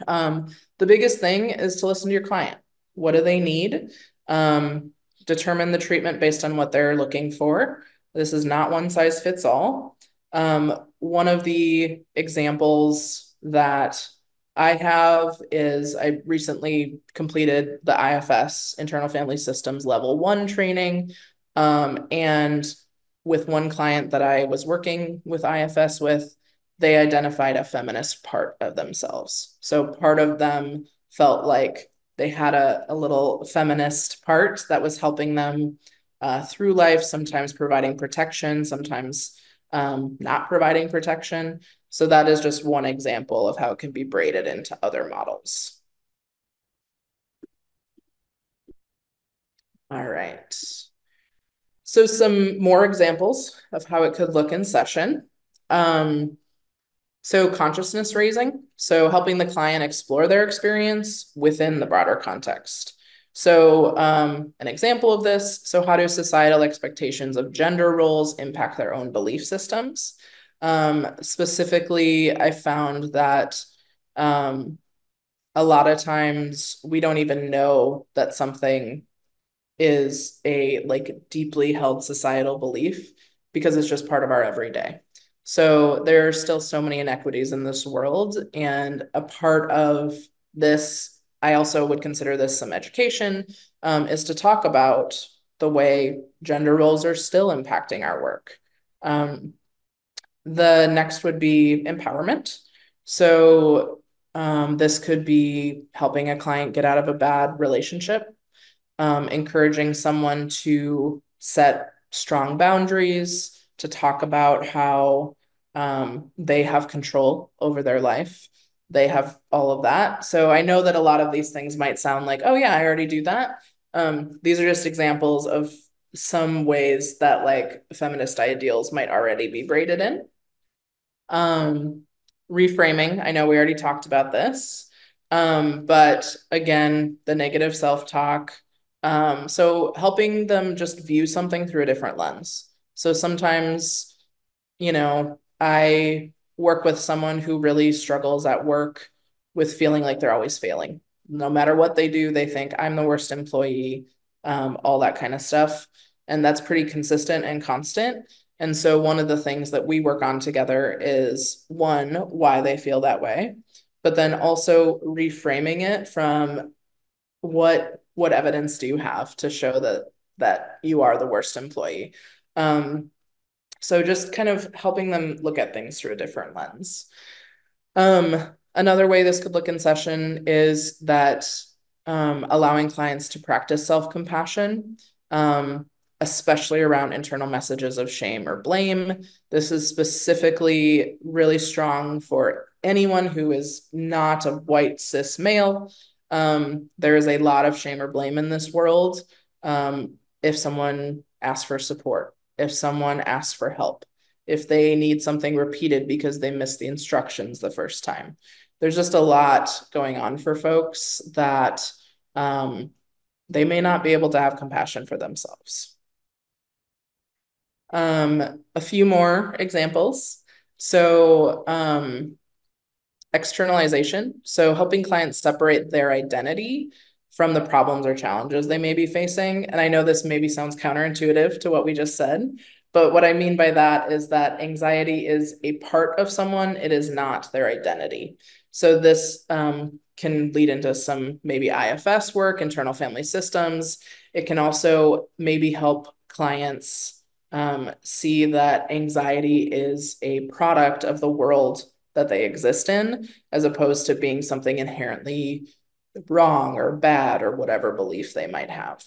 The biggest thing is to listen to your client. What do they need? Determine the treatment based on what they're looking for. This is not one size fits all. One of the examples that I have is I recently completed the IFS, Internal Family Systems Level 1 training. And with one client that I was working with IFS with, they identified a feminist part of themselves. So part of them felt like they had a little feminist part that was helping them through life, sometimes providing protection, sometimes not providing protection. So that is just one example of how it can be braided into other models. All right. So some more examples of how it could look in session. So consciousness raising, so helping the client explore their experience within the broader context. So an example of this, so how do societal expectations of gender roles impact their own belief systems? Specifically, I found that a lot of times we don't even know that something is a like deeply held societal belief because it's just part of our everyday. So there are still so many inequities in this world, and a part of this, I also would consider this some education, is to talk about the way gender roles are still impacting our work. The next would be empowerment. So this could be helping a client get out of a bad relationship, encouraging someone to set strong boundaries, to talk about how they have control over their life. They have all of that. So I know that a lot of these things might sound like, oh, yeah, I already do that. These are just examples of some ways that like feminist ideals might already be braided in. Um, Reframing, I know we already talked about this. But again, the negative self-talk. So helping them just view something through a different lens. So sometimes, I work with someone who really struggles at work with feeling like they're always failing. No matter what they do, they think I'm the worst employee, all that kind of stuff. And that's pretty consistent and constant. And so one of the things that we work on together is one, why they feel that way, but then also reframing it from what evidence do you have to show that you are the worst employee. So just kind of helping them look at things through a different lens. Another way this could look in session is that allowing clients to practice self-compassion, especially around internal messages of shame or blame. This is specifically really strong for anyone who is not a white cis male. There is a lot of shame or blame in this world. If someone asks for support, if someone asks for help, if they need something repeated because they missed the instructions the first time. There's just a lot going on for folks that they may not be able to have compassion for themselves. A few more examples. So externalization. So helping clients separate their identity from the problems or challenges they may be facing. And I know this maybe sounds counterintuitive to what we just said, but what I mean by that is that anxiety is a part of someone, it is not their identity. So this can lead into some maybe IFS work, internal family systems. It can also maybe help clients see that anxiety is a product of the world that they exist in, as opposed to being something inherently wrong or bad or whatever belief they might have.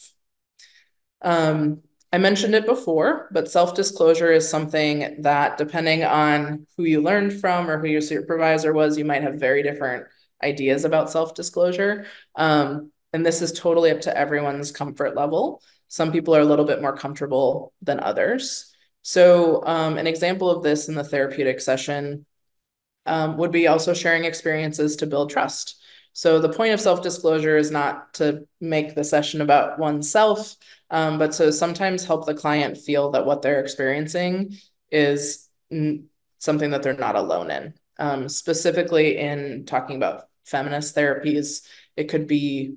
I mentioned it before, but self-disclosure is something that, depending on who you learned from or who your supervisor was, you might have very different ideas about self-disclosure. And this is totally up to everyone's comfort level. Some people are a little bit more comfortable than others. So an example of this in the therapeutic session would be also sharing experiences to build trust. So the point of self-disclosure is not to make the session about oneself, but to sometimes help the client feel that what they're experiencing is something that they're not alone in. Specifically in talking about feminist therapies, it could be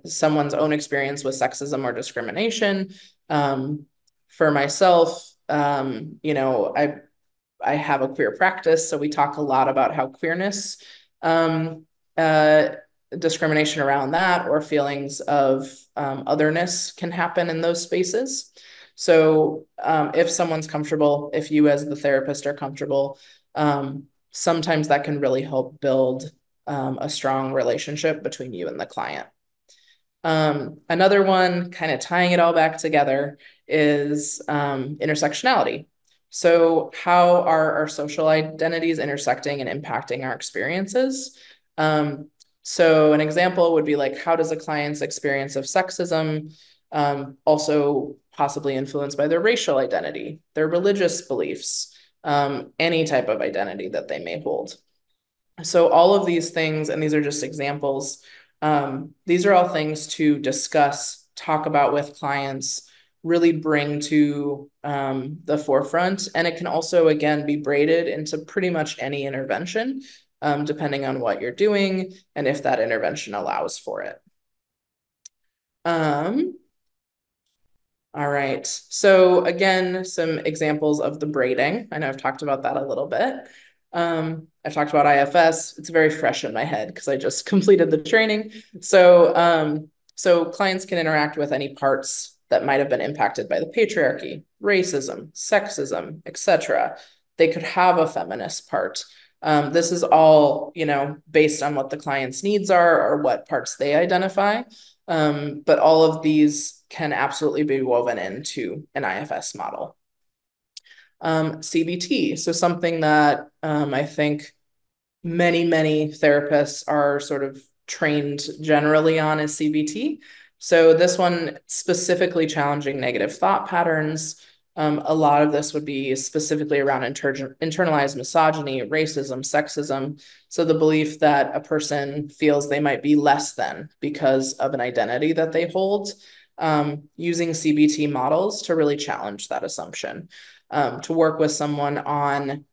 someone's own experience with sexism or discrimination. For myself, I have a queer practice, so we talk a lot about how queerness discrimination around that or feelings of otherness can happen in those spaces. So if someone's comfortable, if you as the therapist are comfortable, sometimes that can really help build a strong relationship between you and the client. Another one, kind of tying it all back together, is intersectionality. So, how are our social identities intersecting and impacting our experiences? So, an example would be like, how does a client's experience of sexism also possibly influenced by their racial identity, their religious beliefs, any type of identity that they may hold? So all of these things, and these are just examples, these are all things to discuss, talk about with clients, really bring to the forefront. And it can also, again, be braided into pretty much any intervention, depending on what you're doing and if that intervention allows for it. All right. So again, some examples of the braiding. I know I've talked about that a little bit. I've talked about IFS. It's very fresh in my head because I just completed the training. So clients can interact with any parts that might have been impacted by the patriarchy, racism, sexism, etc. They could have a feminist part. This is all, based on what the client's needs are or what parts they identify. But all of these can absolutely be woven into an IFS model. CBT, so something that I think many therapists are sort of trained generally on is CBT. So this one specifically challenging negative thought patterns. A lot of this would be specifically around internalized misogyny, racism, sexism. So the belief that a person feels they might be less than because of an identity that they hold, using CBT models to really challenge that assumption, to work with someone on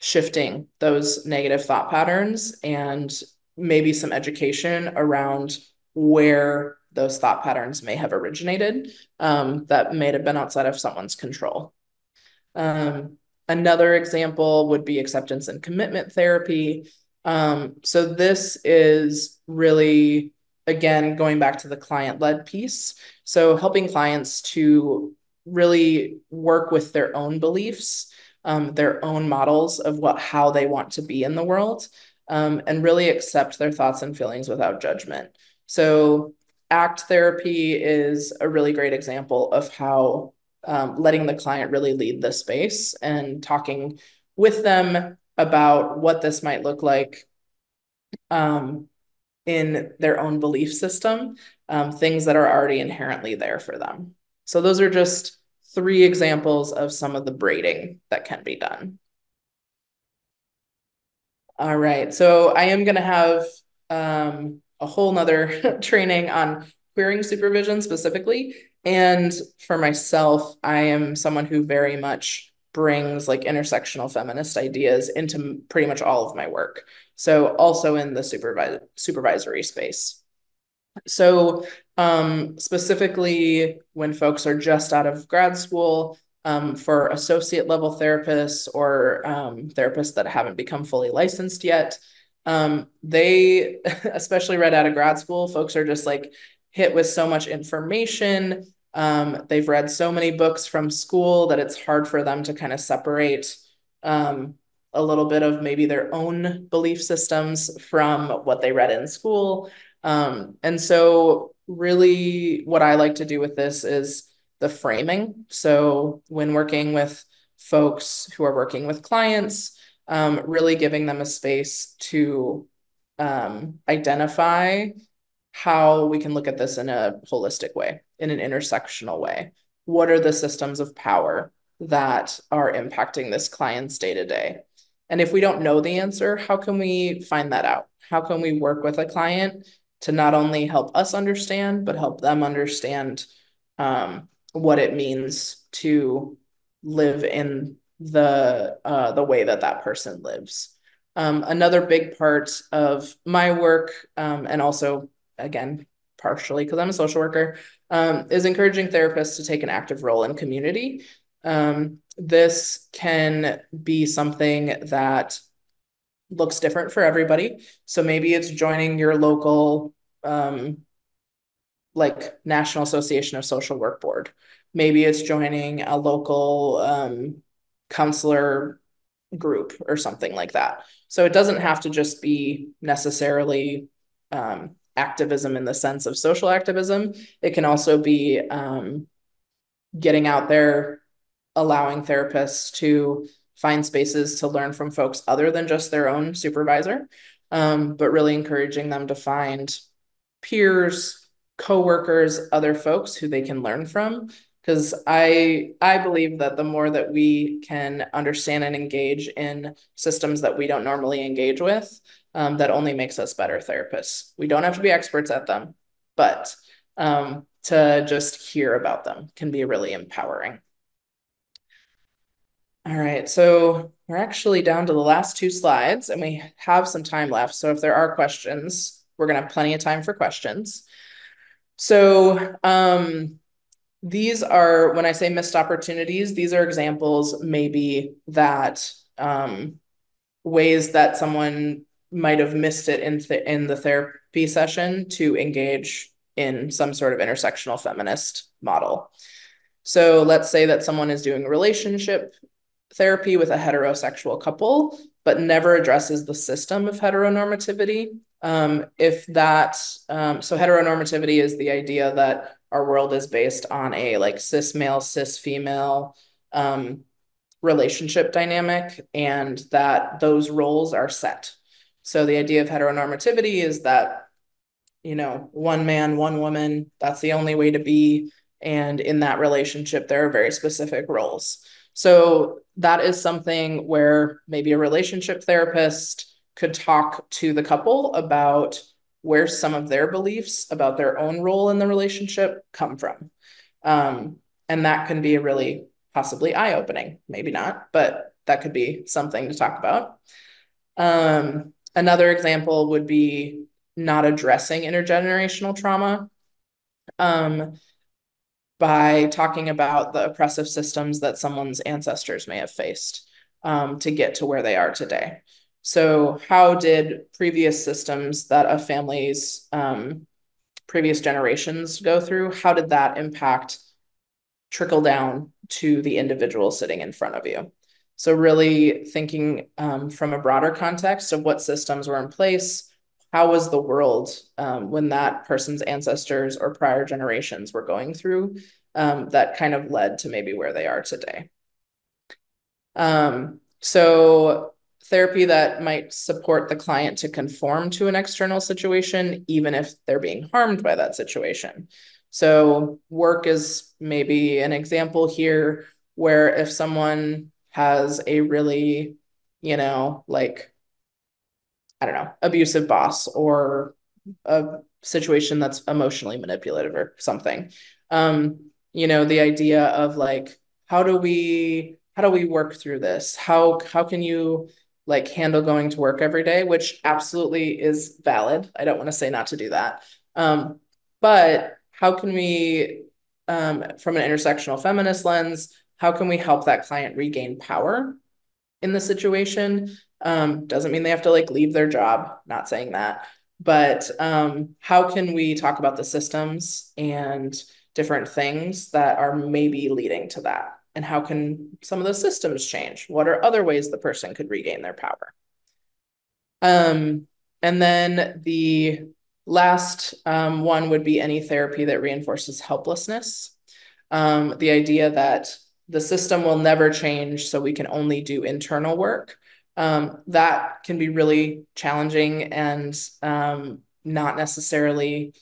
shifting those negative thought patterns and maybe some education around where those thought patterns may have originated, that may have been outside of someone's control. Another example would be acceptance and commitment therapy. So this is really, again, going back to the client-led piece. So helping clients to really work with their own beliefs, their own models of how they want to be in the world, and really accept their thoughts and feelings without judgment. So ACT therapy is a really great example of how letting the client really lead the space and talking with them about what this might look like in their own belief system, things that are already inherently there for them. So those are just 3 examples of some of the braiding that can be done. All right, so I am going to have a whole nother training on queering supervision specifically. And for myself, I am someone who very much brings like intersectional feminist ideas into pretty much all of my work. So also in the supervisory space. So specifically when folks are just out of grad school, for associate level therapists or therapists that haven't become fully licensed yet, they, especially right out of grad school, folks are just like hit with so much information. They've read so many books from school that it's hard for them to kind of separate a little bit of maybe their own belief systems from what they read in school. And so really what I like to do with this is the framing. So when working with folks who are working with clients, really giving them a space to identify how we can look at this in a holistic way, in an intersectional way. What are the systems of power that are impacting this client's day to day? And if we don't know the answer, how can we find that out? How can we work with a client to not only help us understand, but help them understand what it means to live in the way that that person lives. Another big part of my work, and also, again, partially because I'm a social worker, is encouraging therapists to take an active role in community. This can be something that looks different for everybody. So maybe it's joining your local like National Association of Social Work Board. Maybe it's joining a local counselor group or something like that. So it doesn't have to just be necessarily activism in the sense of social activism. It can also be getting out there, allowing therapists to find spaces to learn from folks other than just their own supervisor, but really encouraging them to find peers, coworkers, other folks who they can learn from. Because I believe that the more that we can understand and engage in systems that we don't normally engage with, that only makes us better therapists. We don't have to be experts at them, but to just hear about them can be really empowering. All right, so we're actually down to the last two slides and we have some time left. So if there are questions, we're gonna have plenty of time for questions. So these are, when I say missed opportunities, these are examples maybe that ways that someone might have missed it in the therapy session to engage in some sort of intersectional feminist model. So let's say that someone is doing relationship therapy with a heterosexual couple, but never addresses the system of heteronormativity. If that, so heteronormativity is the idea that our world is based on a like cis male, cis female relationship dynamic, and that those roles are set. So the idea of heteronormativity is that, you know, one man, one woman, that's the only way to be. And in that relationship, there are very specific roles. So that is something where maybe a relationship therapist could talk to the couple about where some of their beliefs about their own role in the relationship come from. And that can be really possibly eye-opening, maybe not, but that could be something to talk about. Another example would be not addressing intergenerational trauma by talking about the oppressive systems that someone's ancestors may have faced to get to where they are today. So how did previous systems that a family's previous generations go through, how did that impact trickle down to the individual sitting in front of you? So really thinking from a broader context of what systems were in place, how was the world when that person's ancestors or prior generations were going through that kind of led to maybe where they are today. So therapy that might support the client to conform to an external situation, even if they're being harmed by that situation. So work is maybe an example here where if someone has a really, you know, like, I don't know, abusive boss or a situation that's emotionally manipulative or something. You know, the idea of like, how do we work through this? How can you like handle going to work every day, which absolutely is valid. I don't want to say not to do that. But how can we, from an intersectional feminist lens, how can we help that client regain power in the situation? Doesn't mean they have to like leave their job, not saying that, but how can we talk about the systems and different things that are maybe leading to that? And how can some of those systems change? What are other ways the person could regain their power? And then the last one would be any therapy that reinforces helplessness. The idea that the system will never change, so we can only do internal work. That can be really challenging and not necessarily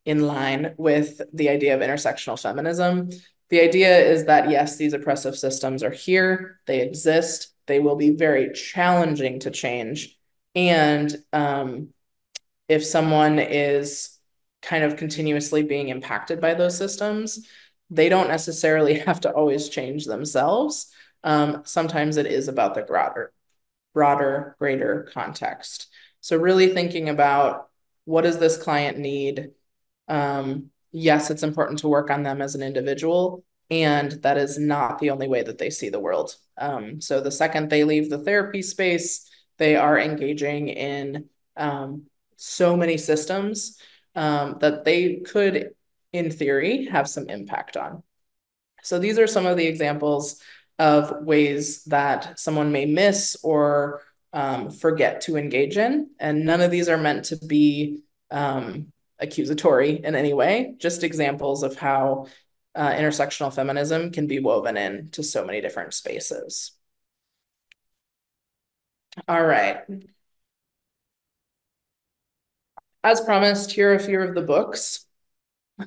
in line with the idea of intersectional feminism. The idea is that, yes, these oppressive systems are here, they exist, they will be very challenging to change. And if someone is kind of continuously being impacted by those systems, they don't necessarily have to always change themselves. Sometimes it is about the broader, greater context. So really thinking about what does this client need? Yes, it's important to work on them as an individual, and that is not the only way that they see the world. So the second they leave the therapy space, they are engaging in so many systems that they could, in theory, have some impact on. So these are some of the examples of ways that someone may miss or forget to engage in. And none of these are meant to be accusatory in any way, just examples of how intersectional feminism can be woven into so many different spaces. All right. As promised, here are a few of the books.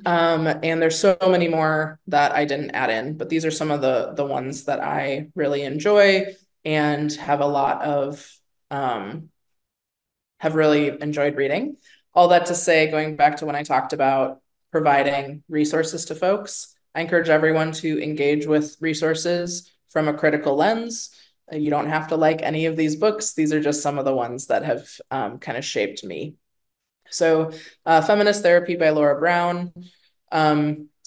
And there's so many more that I didn't add in, but these are some of the ones that I really enjoy and have a lot of have really enjoyed reading. All that to say, going back to when I talked about providing resources to folks, I encourage everyone to engage with resources from a critical lens. You don't have to like any of these books. These are just some of the ones that have kind of shaped me. So, Feminist Therapy by Laura Brown.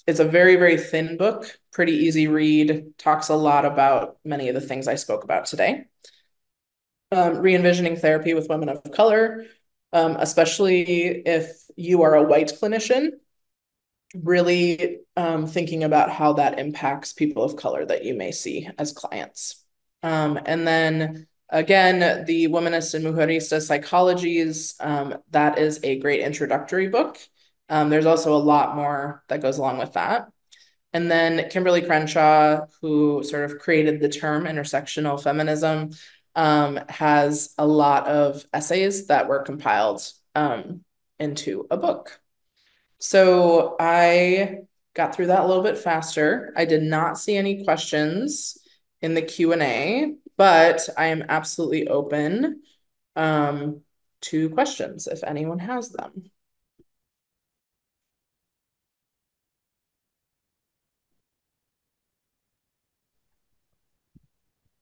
It's a very, very thin book, pretty easy read, talks a lot about many of the things I spoke about today. Re-envisioning therapy with women of color, especially if you are a white clinician, really thinking about how that impacts people of color that you may see as clients. And then again, the Womanist and Mujerista Psychologies, that is a great introductory book. There's also a lot more that goes along with that. And then Kimberly Crenshaw, who sort of created the term intersectional feminism, has a lot of essays that were compiled into a book. So I got through that a little bit faster. I did not see any questions in the Q&A, but I am absolutely open to questions if anyone has them.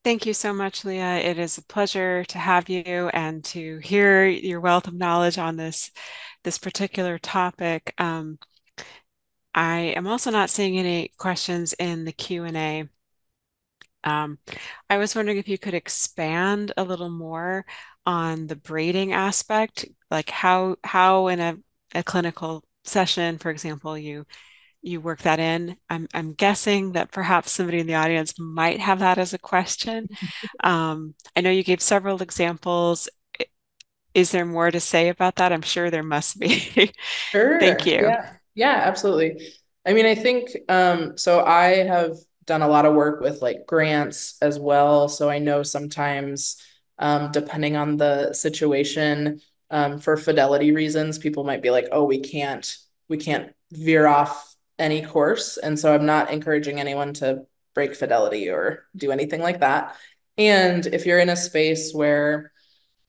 Thank you so much, Leah. It is a pleasure to have you and to hear your wealth of knowledge on this particular topic. I am also not seeing any questions in the Q&A. I was wondering if you could expand a little more on the braiding aspect, like how in a clinical session, for example, you work that in. I'm guessing that perhaps somebody in the audience might have that as a question. I know you gave several examples. Is there more to say about that? I'm sure there must be. Thank Sure. you. Yeah. Yeah, absolutely. I mean, I think so I have done a lot of work with like grants as well. So I know sometimes depending on the situation, for fidelity reasons, people might be like, oh, we can't veer off any course. And so I'm not encouraging anyone to break fidelity or do anything like that. And if you're in a space where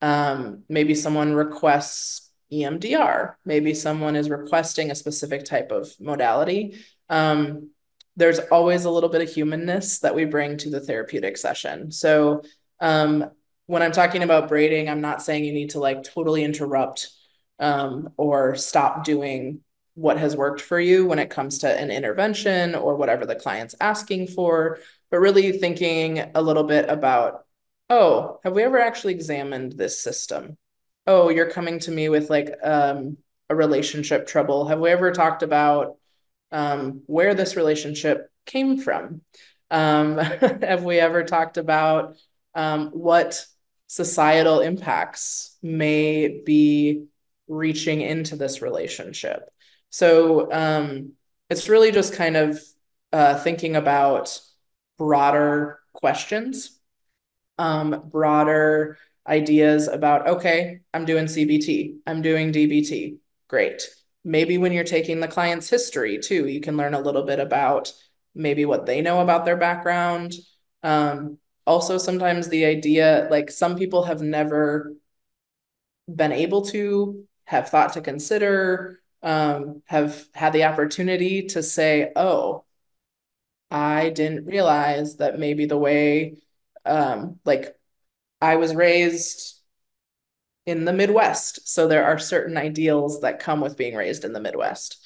maybe someone requests EMDR. Maybe someone is requesting a specific type of modality. There's always a little bit of humanness that we bring to the therapeutic session. So when I'm talking about braiding, I'm not saying you need to like totally interrupt or stop doing what has worked for you when it comes to an intervention or whatever the client's asking for, but really thinking a little bit about, oh, have we ever actually examined this system? Oh, you're coming to me with like a relationship trouble. Have we ever talked about where this relationship came from? Have we ever talked about what societal impacts may be reaching into this relationship? So it's really just kind of thinking about broader questions, broader ideas about, okay, I'm doing CBT, I'm doing DBT. Great. Maybe when you're taking the client's history too, you can learn a little bit about maybe what they know about their background. Also, sometimes the idea, like some people have never been able to, have thought to consider, have had the opportunity to say, oh, I didn't realize that maybe the way, like I was raised in the Midwest. So there are certain ideals that come with being raised in the Midwest.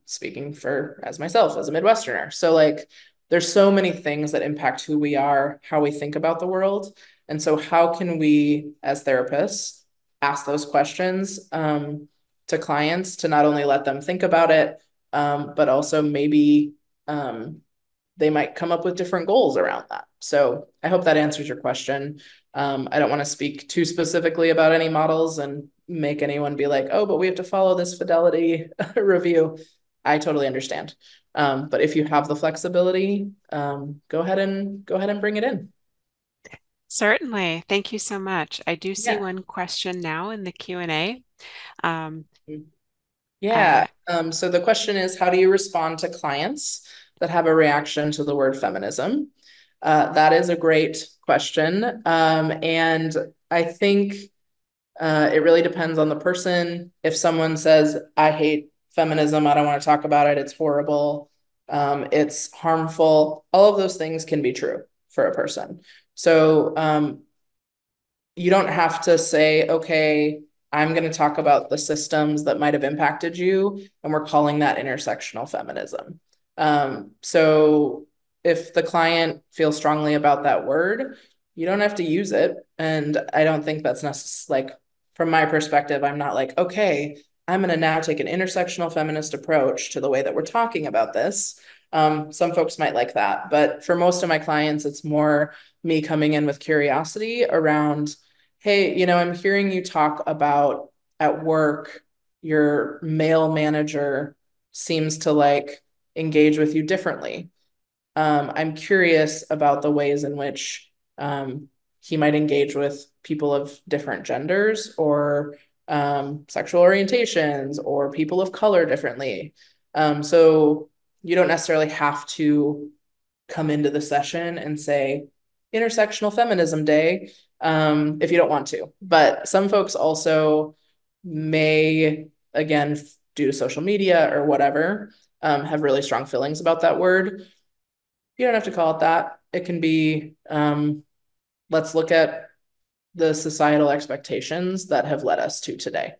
Speaking for as myself as a Midwesterner. So like there's so many things that impact who we are, how we think about the world. And so how can we, as therapists, ask those questions to clients to not only let them think about it, but also maybe um, they might come up with different goals around that. So I hope that answers your question. I don't want to speak too specifically about any models and make anyone be like, oh, but we have to follow this fidelity review. I totally understand. But if you have the flexibility, go ahead and bring it in. Certainly. Thank you so much. I do see Yeah. one question now in the Q&A. Um, Yeah. uh, So the question is, how do you respond to clients that have a reaction to the word feminism? That is a great question. And I think it really depends on the person. If someone says, I hate feminism, I don't want to talk about it, it's horrible, it's harmful, all of those things can be true for a person. So you don't have to say, okay, I'm going to talk about the systems that might have impacted you, and we're calling that intersectional feminism. So if the client feels strongly about that word, you don't have to use it. And I don't think that's necessary. Like, from my perspective, I'm not like, okay, I'm going to now take an intersectional feminist approach to the way that we're talking about this. Some folks might like that, but for most of my clients, it's more me coming in with curiosity around, hey, I'm hearing you talk about at work, your male manager seems to like engage with you differently. I'm curious about the ways in which he might engage with people of different genders or sexual orientations or people of color differently. So you don't necessarily have to come into the session and say intersectional feminism day if you don't want to. But some folks also may, again, due to social media or whatever, have really strong feelings about that word. You don't have to call it that. It can be, let's look at the societal expectations that have led us to today.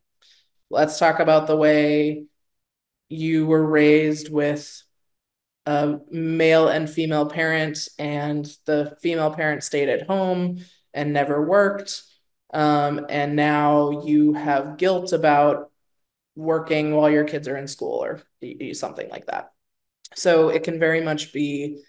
Let's talk about the way you were raised with a male and female parent, and the female parent stayed at home and never worked. And now you have guilt about working while your kids are in school or something like that. So it can very much be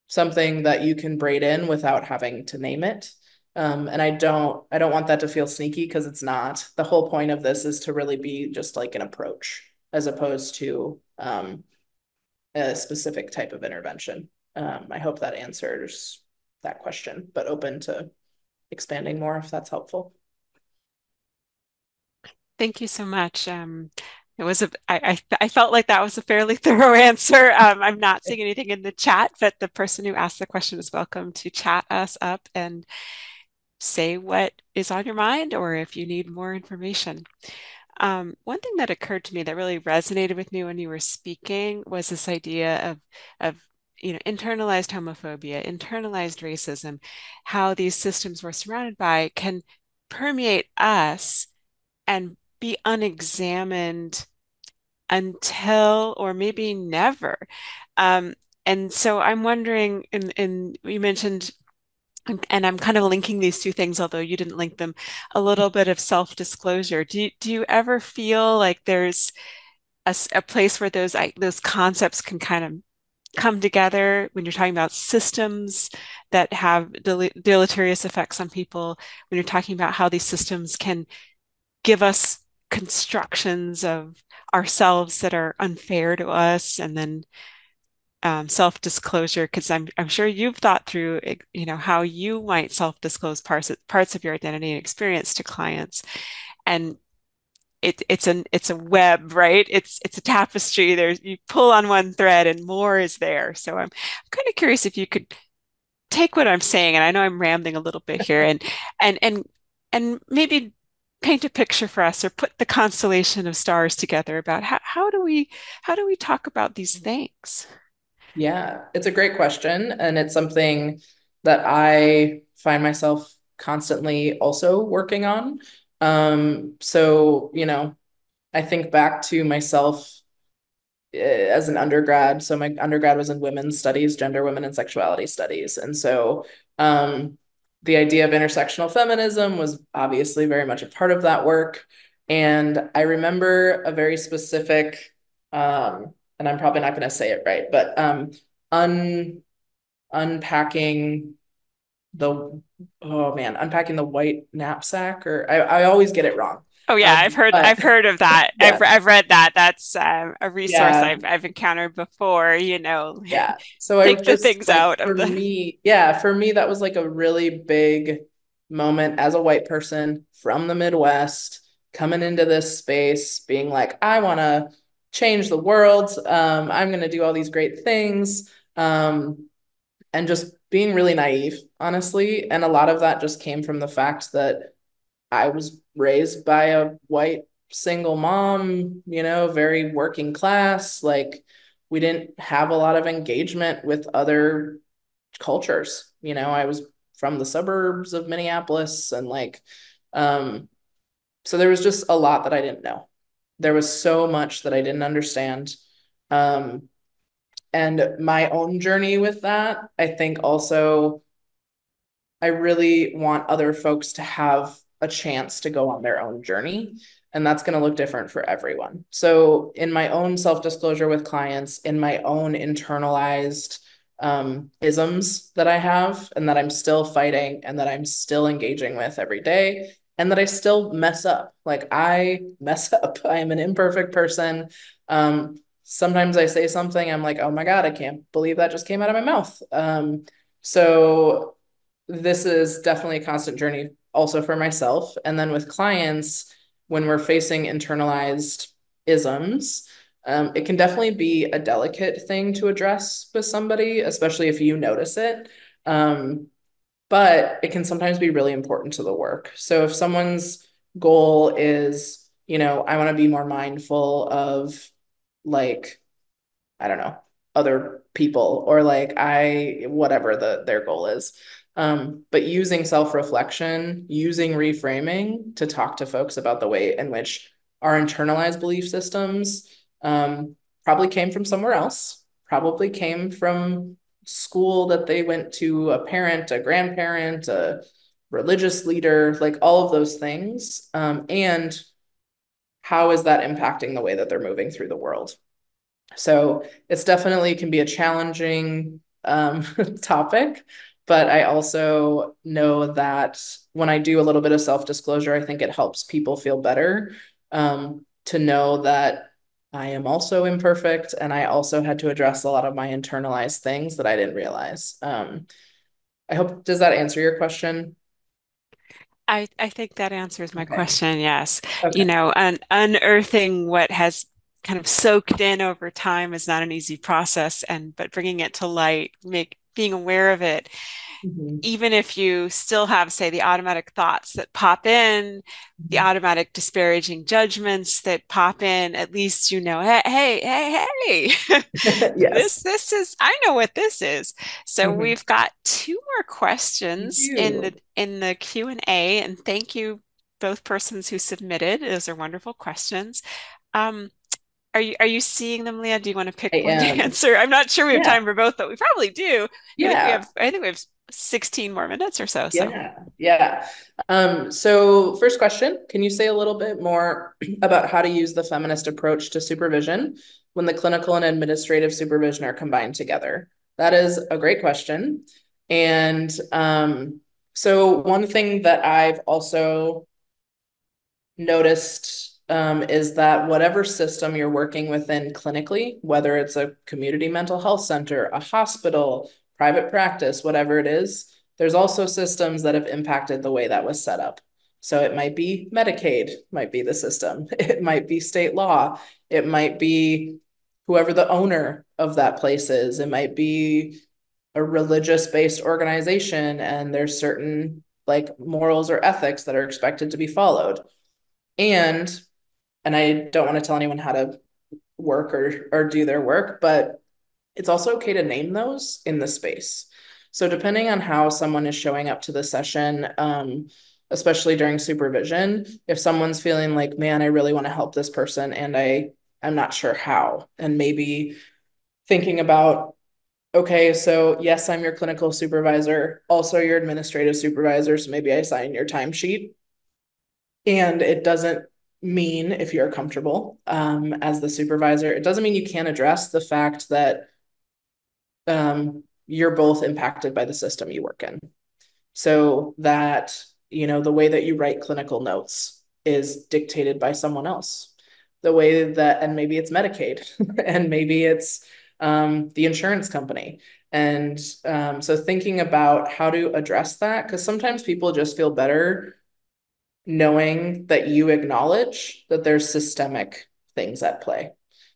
something that you can braid in without having to name it. And I don't want that to feel sneaky because it's not. The whole point of this is to really be just like an approach as opposed to a specific type of intervention. I hope that answers that question, but open to expanding more if that's helpful. Thank you so much. I felt like that was a fairly thorough answer. I'm not seeing anything in the chat, but the person who asked the question is welcome to chat us up and say what is on your mind or if you need more information. One thing that occurred to me that really resonated with me when you were speaking was this idea of internalized homophobia, internalized racism, how these systems we're surrounded by can permeate us and be unexamined until or maybe never. Um, and so I'm wondering, and you mentioned, and I'm kind of linking these two things, although you didn't link them, a little bit of self-disclosure. Do you ever feel like there's a place where those concepts can kind of come together when you're talking about systems that have deleterious effects on people, when you're talking about how these systems can give us constructions of ourselves that are unfair to us, and then self-disclosure, because I'm sure you've thought through, how you might self-disclose parts of your identity and experience to clients, and it's a web, right? It's a tapestry. There's you pull on one thread and more is there. So I'm kind of curious if you could take what I'm saying, and I know I'm rambling a little bit here, and and and maybe paint a picture for us or put the constellation of stars together about how do we talk about these things? Yeah, it's a great question. And it's something that I find myself constantly also working on. So, I think back to myself as an undergrad. So my undergrad was in women's studies, gender, women, and sexuality studies. And so the idea of intersectional feminism was obviously very much a part of that work. And I remember a very specific, and I'm probably not going to say it right, but un unpacking the unpacking the white knapsack, or I always get it wrong. Oh yeah, But I've heard of that. yeah, I've read that. That's a resource yeah, I've encountered before, you know. yeah. So I Take would the just things like out of the for me, that was like a really big moment as a white person from the Midwest coming into this space, being like, I want to change the world. I'm going to do all these great things. And just being really naive, honestly. And a lot of that just came from the fact that I was raised by a white single mom, very working class. Like, we didn't have a lot of engagement with other cultures. I was from the suburbs of Minneapolis, and um, so there was just a lot that I didn't know. There was so much that I didn't understand. Um, and my own journey with that, I think also I really want other folks to have a chance to go on their own journey. And that's going to look different for everyone. So, in my own self disclosure with clients, in my own internalized isms that I have, and that I'm still fighting, and that I'm still engaging with every day, and that I still mess up. Like, I mess up. I am an imperfect person. Sometimes I say something, I'm like, oh my God, I can't believe that just came out of my mouth. So, this is definitely a constant journey also for myself. And then with clients, when we're facing internalized isms, it can definitely be a delicate thing to address with somebody, especially if you notice it. But it can sometimes be really important to the work. So if someone's goal is, I want to be more mindful of, like, I don't know, other people, or like whatever their goal is. But using self-reflection, using reframing to talk to folks about the way in which our internalized belief systems probably came from somewhere else, probably came from school that they went to, a parent, a grandparent, a religious leader, like all of those things. And how is that impacting the way that they're moving through the world? So it's definitely can be a challenging topic, but I also know that when I do a little bit of self-disclosure, I think it helps people feel better, to know that I am also imperfect, and I also had to address a lot of my internalized things that I didn't realize. I hope, does that answer your question? I think that answers my Okay. question, yes. You Okay. know, unearthing what has kind of soaked in over time is not an easy process, and but bringing it to light, being aware of it, Mhm. even if you still have, say, the automatic thoughts that pop in, the Mhm. automatic disparaging judgments that pop in, at least you know, hey, hey, Yes. this is, I know what this is. So Mhm. we've got two more Thank questions in you. the Q&A, and thank you both persons who submitted. Those are wonderful questions. Um, are you seeing them, Leah? Do you want to pick I one to am. answer? I'm not sure we have Yeah. time for both, but we probably do. Yeah. I think we have 16 more minutes or so. So Yeah, yeah. So first question, can you say a little bit more about how to use the feminist approach to supervision when the clinical and administrative supervision are combined together? That is a great question. And so one thing that I've also noticed, is that whatever system you're working within clinically, whether it's a community mental health center, a hospital, private practice, whatever it is, there's also systems that have impacted the way that was set up. So it might be Medicaid, might be the system. It might be state law. It might be whoever the owner of that place is. It might be a religious based organization, and there's certain like morals or ethics that are expected to be followed. And I don't want to tell anyone how to work or do their work, but it's also okay to name those in the space. So depending on how someone is showing up to the session, especially during supervision, if someone's feeling like, man, I really want to help this person, and I I'm not sure how. And maybe thinking about, okay, so yes, I'm your clinical supervisor, also your administrative supervisor. So maybe I sign your timesheet. And it doesn't mean, if you're comfortable as the supervisor, it doesn't mean you can't address the fact that you're both impacted by the system you work in. So that, the way that you write clinical notes is dictated by someone else. The way that, and maybe it's Medicaid, and maybe it's the insurance company. And so thinking about how to address that, because sometimes people just feel better knowing that you acknowledge that there's systemic things at play.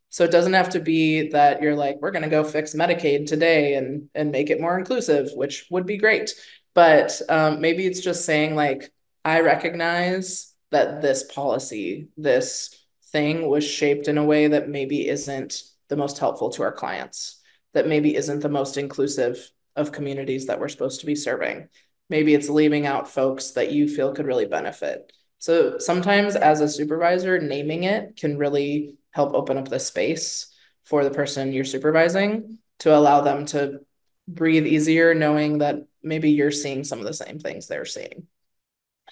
So it doesn't have to be that you're like, we're going to go fix Medicaid today and make it more inclusive, which would be great. But maybe it's just saying like, I recognize that this policy, this thing was shaped in a way that maybe isn't the most helpful to our clients, that maybe isn't the most inclusive of communities that we're supposed to be serving. Maybe it's leaving out folks that you feel could really benefit. So sometimes as a supervisor, naming it can really help open up the space for the person you're supervising to allow them to breathe easier, knowing that maybe you're seeing some of the same things they're seeing.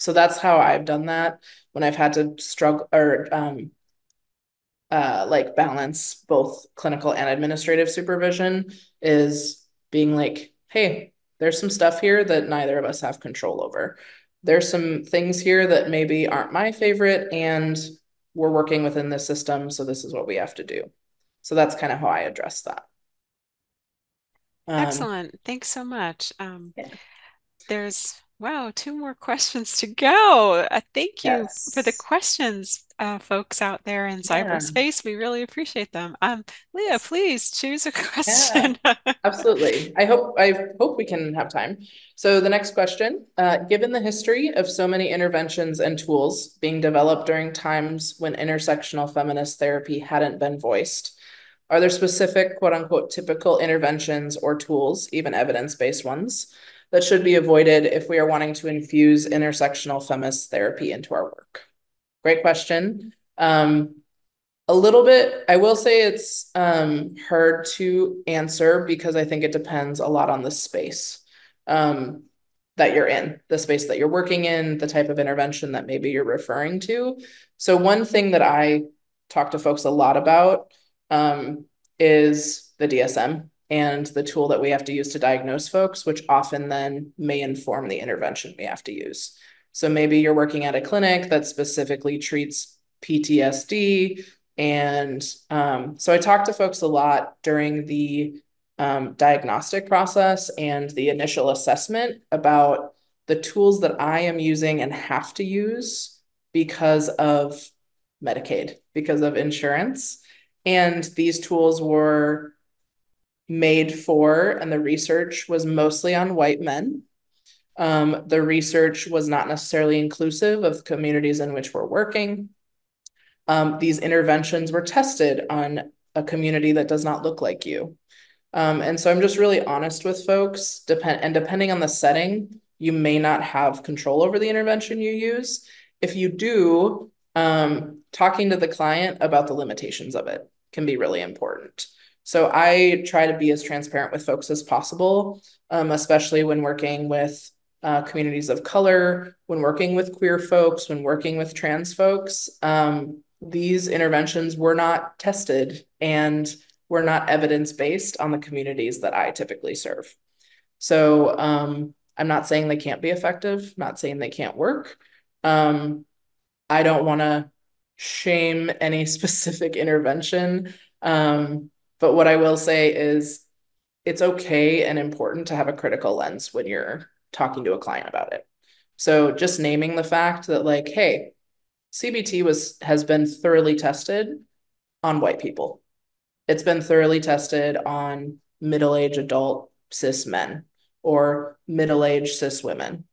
So that's how I've done that when I've had to struggle or like balance both clinical and administrative supervision is being like, hey, there's some stuff here that neither of us have control over. There's some things here that maybe aren't my favorite, and we're working within the system, so this is what we have to do. So that's kind of how I address that. Um, Excellent. Thanks so much. yeah. There's, wow, two more questions to go. Thank you for the Yes. questions, folks out there in Yeah. cyberspace. We really appreciate them. Leah, please choose a Yeah. question. Absolutely. I hope we can have time. So the next question, given the history of so many interventions and tools being developed during times when intersectional feminist therapy hadn't been voiced, are there specific quote unquote typical interventions or tools, even evidence-based ones, that should be avoided if we are wanting to infuse intersectional feminist therapy into our work? Great question. A little bit, I will say it's hard to answer because I think it depends a lot on the space um, that you're in, the space that you're working in, the type of intervention that maybe you're referring to. So one thing that I talk to folks a lot about is the DSM and the tool that we have to use to diagnose folks, which often then may inform the intervention we have to use. So maybe you're working at a clinic that specifically treats PTSD, and so I talk to folks a lot during the diagnostic process and the initial assessment about the tools that I am using and have to use because of Medicaid, because of insurance. And these tools were made for, and the research was mostly on white men. The research was not necessarily inclusive of the communities in which we're working. These interventions were tested on a community that does not look like you. And so I'm just really honest with folks, depending on the setting, you may not have control over the intervention you use. If you do, talking to the client about the limitations of it can be really important. So I try to be as transparent with folks as possible, especially when working with communities of color, when working with queer folks, when working with trans folks. These interventions were not tested and were not evidence-based on the communities that I typically serve. So I'm not saying they can't be effective, not saying they can't work. I don't want to shame any specific intervention. But what I will say is it's okay and important to have a critical lens when you're talking to a client about it. So just naming the fact that like, hey, CBT has been thoroughly tested on white people. It's been thoroughly tested on middle-aged adult cis men or middle-aged cis women.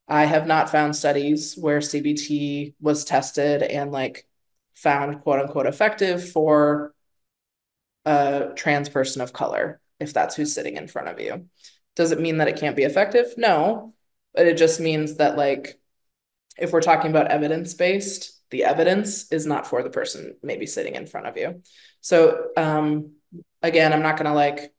I have not found studies where CBT was tested and like found quote unquote effective for a trans person of color, if that's who's sitting in front of you. Does it mean that it can't be effective? No, but it just means that like if we're talking about evidence-based The evidence is not for the person maybe sitting in front of you. So again, I'm not going to like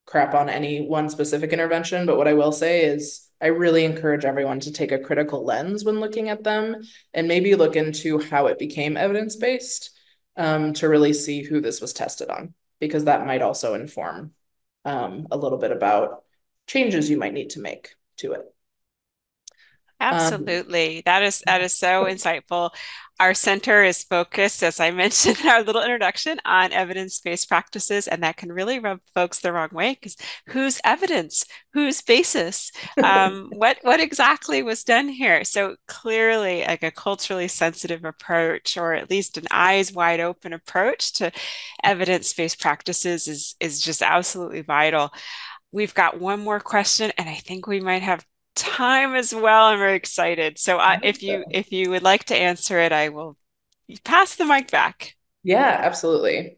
crap on any one specific intervention, but what I will say is I really encourage everyone to take a critical lens when looking at them and maybe look into how it became evidence-based, to really see who this was tested on, because that might also inform a little bit about changes you might need to make to it. Um, Absolutely. That is so insightful. Our center is focused, as I mentioned in our little introduction, on evidence-based practices, and that can really rub folks the wrong way because whose evidence, whose basis, what exactly was done here? So clearly, like a culturally sensitive approach, or at least an eyes wide open approach to evidence-based practices is just absolutely vital. We've got one more question, and I think we might have time as well. I'm very excited. So if you would like to answer it, I will pass the mic back. yeah, absolutely.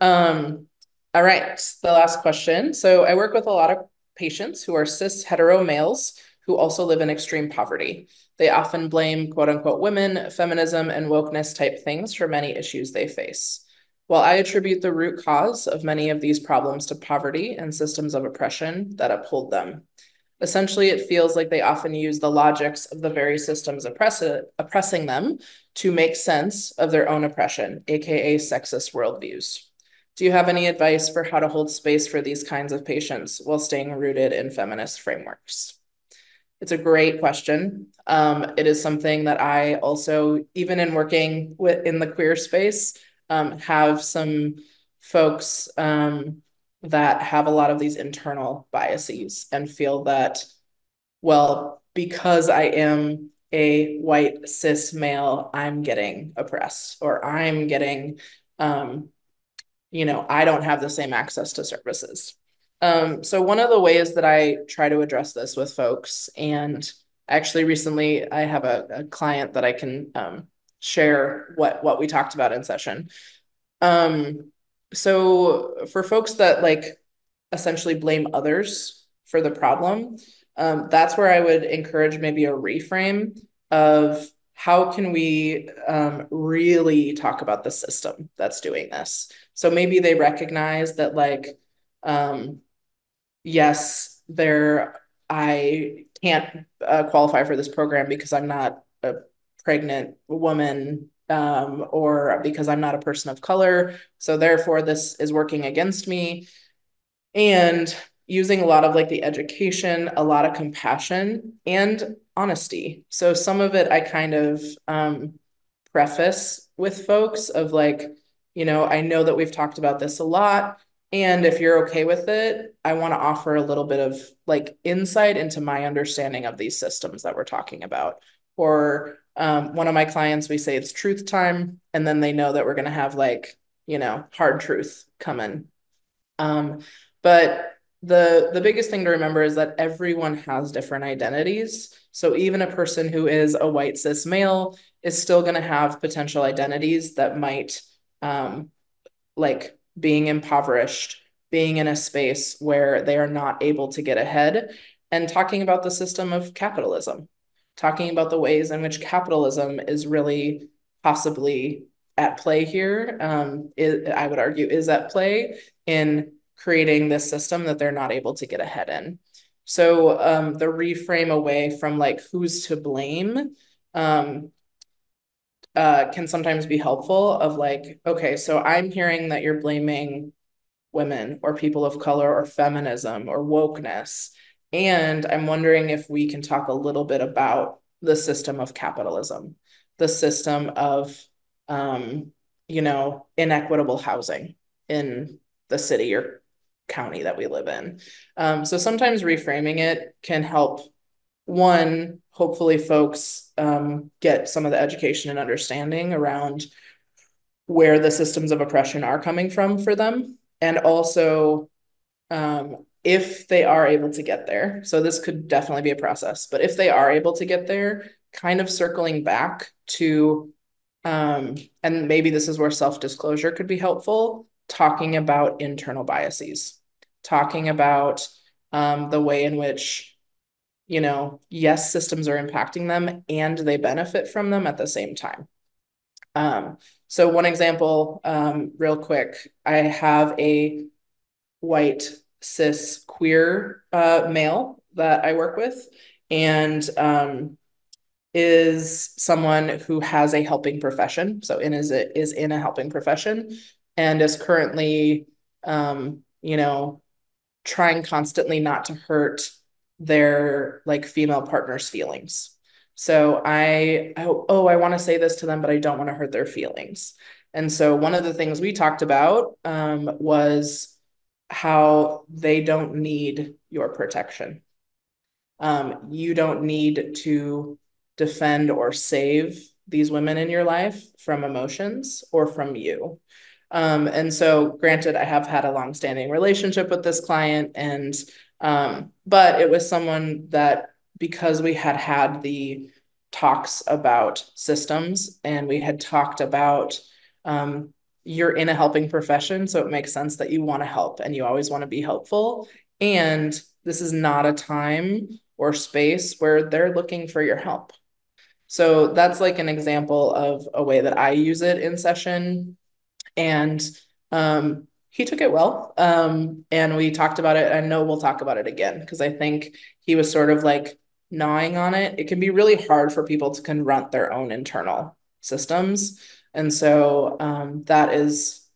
Um, all right, the last question. So I work with a lot of patients who are cis hetero males who also live in extreme poverty. They often blame quote unquote women, feminism, and wokeness type things for many issues they face. While I attribute the root cause of many of these problems to poverty and systems of oppression that uphold them. Essentially, it feels like they often use the logics of the very systems oppressing them to make sense of their own oppression, aka sexist worldviews. Do you have any advice for how to hold space for these kinds of patients while staying rooted in feminist frameworks? It's a great question. It is something that I also, even in working in the queer space, have some folks that have a lot of these internal biases and feel that, well, because I am a white cis male, I'm getting oppressed, or I'm getting, I don't have the same access to services. So one of the ways that I try to address this with folks, and actually recently I have a client that I can share what we talked about in session. Um, so for folks that like essentially blame others for the problem, that's where I would encourage maybe a reframe of how can we really talk about the system that's doing this. So maybe they recognize that like, yes, I can't qualify for this program because I'm not a pregnant woman, or because I'm not a person of color. So therefore, this is working against me, and using a lot of like the education, a lot of compassion and honesty. So some of it I kind of preface with folks of like, I know that we've talked about this a lot. And if you're okay with it, I want to offer a little bit of like insight into my understanding of these systems that we're talking about. Or one of my clients, we say it's truth time, and then they know that we're going to have like, hard truth coming. But the biggest thing to remember is that everyone has different identities. So even a person who is a white cis male is still going to have potential identities that might, like being impoverished, being in a space where they are not able to get ahead, and talking about the system of capitalism, talking about the ways in which capitalism is really possibly at play here. I would argue is at play in creating this system that they're not able to get ahead in. So the reframe away from like who's to blame, um, can sometimes be helpful of like, okay, so I'm hearing that you're blaming women or people of color or feminism or wokeness. And I'm wondering if we can talk a little bit about the system of capitalism, the system of, inequitable housing in the city or county that we live in. So sometimes reframing it can help, one, hopefully folks get some of the education and understanding around where the systems of oppression are coming from for them. And also, if they are able to get there, so this could definitely be a process, but if they are able to get there, kind of circling back to, and maybe this is where self-disclosure could be helpful, talking about internal biases, talking about the way in which, yes, systems are impacting them and they benefit from them at the same time. Um, so one example, real quick, I have a white cis queer male that I work with, and is someone who has a helping profession, so is in a helping profession, and is currently, you know, trying constantly not to hurt their like female partner's feelings. So I want to say this to them, but I don't want to hurt their feelings. And so one of the things we talked about was how they don't need your protection. You don't need to defend or save these women in your life from emotions or from you. And so, granted, I have had a long-standing relationship with this client, and but it was someone that because we had had the talks about systems and we had talked about um, you're in a helping profession, so it makes sense that you want to help and you always want to be helpful. And this is not a time or space where they're looking for your help. So that's like an example of a way that I use it in session. And he took it well. And we talked about it. I know we'll talk about it again because I think he was sort of like gnawing on it. It can be really hard for people to confront their own internal systems. And so that is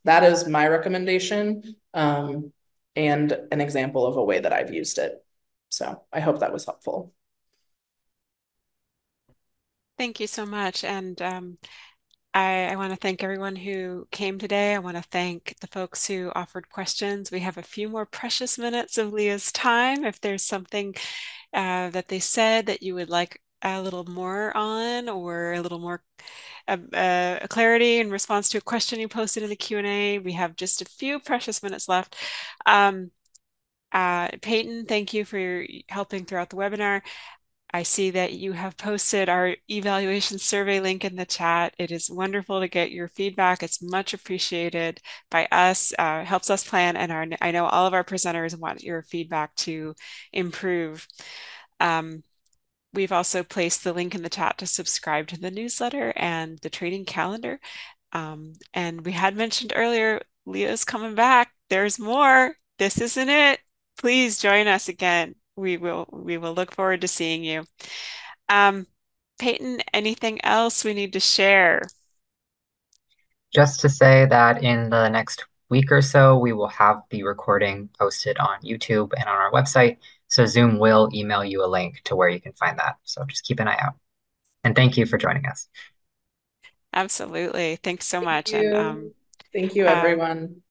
my recommendation and an example of a way that I've used it. So I hope that was helpful. Thank you so much. And I want to thank everyone who came today. I want to thank the folks who offered questions. We have a few more precious minutes of Leah's time. If there's something that they said that you would like a little more on, or a little more clarity in response to a question you posted in the Q&A, we have just a few precious minutes left. Um, Peyton, thank you for your helping throughout the webinar. I see that you have posted our evaluation survey link in the chat. It is wonderful to get your feedback. It's much appreciated by us, helps us plan, and I know all of our presenters want your feedback to improve. Um, we've also placed the link in the chat to subscribe to the newsletter and the training calendar. And we had mentioned earlier, Leah's coming back. There's more. This isn't it. Please join us again. We will look forward to seeing you. Um, Peyton, anything else we need to share? Just to say that in the next week or so, we will have the recording posted on YouTube and on our website. So Zoom will email you a link to where you can find that. So just keep an eye out. And thank you for joining us. Absolutely. Thanks so Thank much. And you. Thank you, uh, everyone.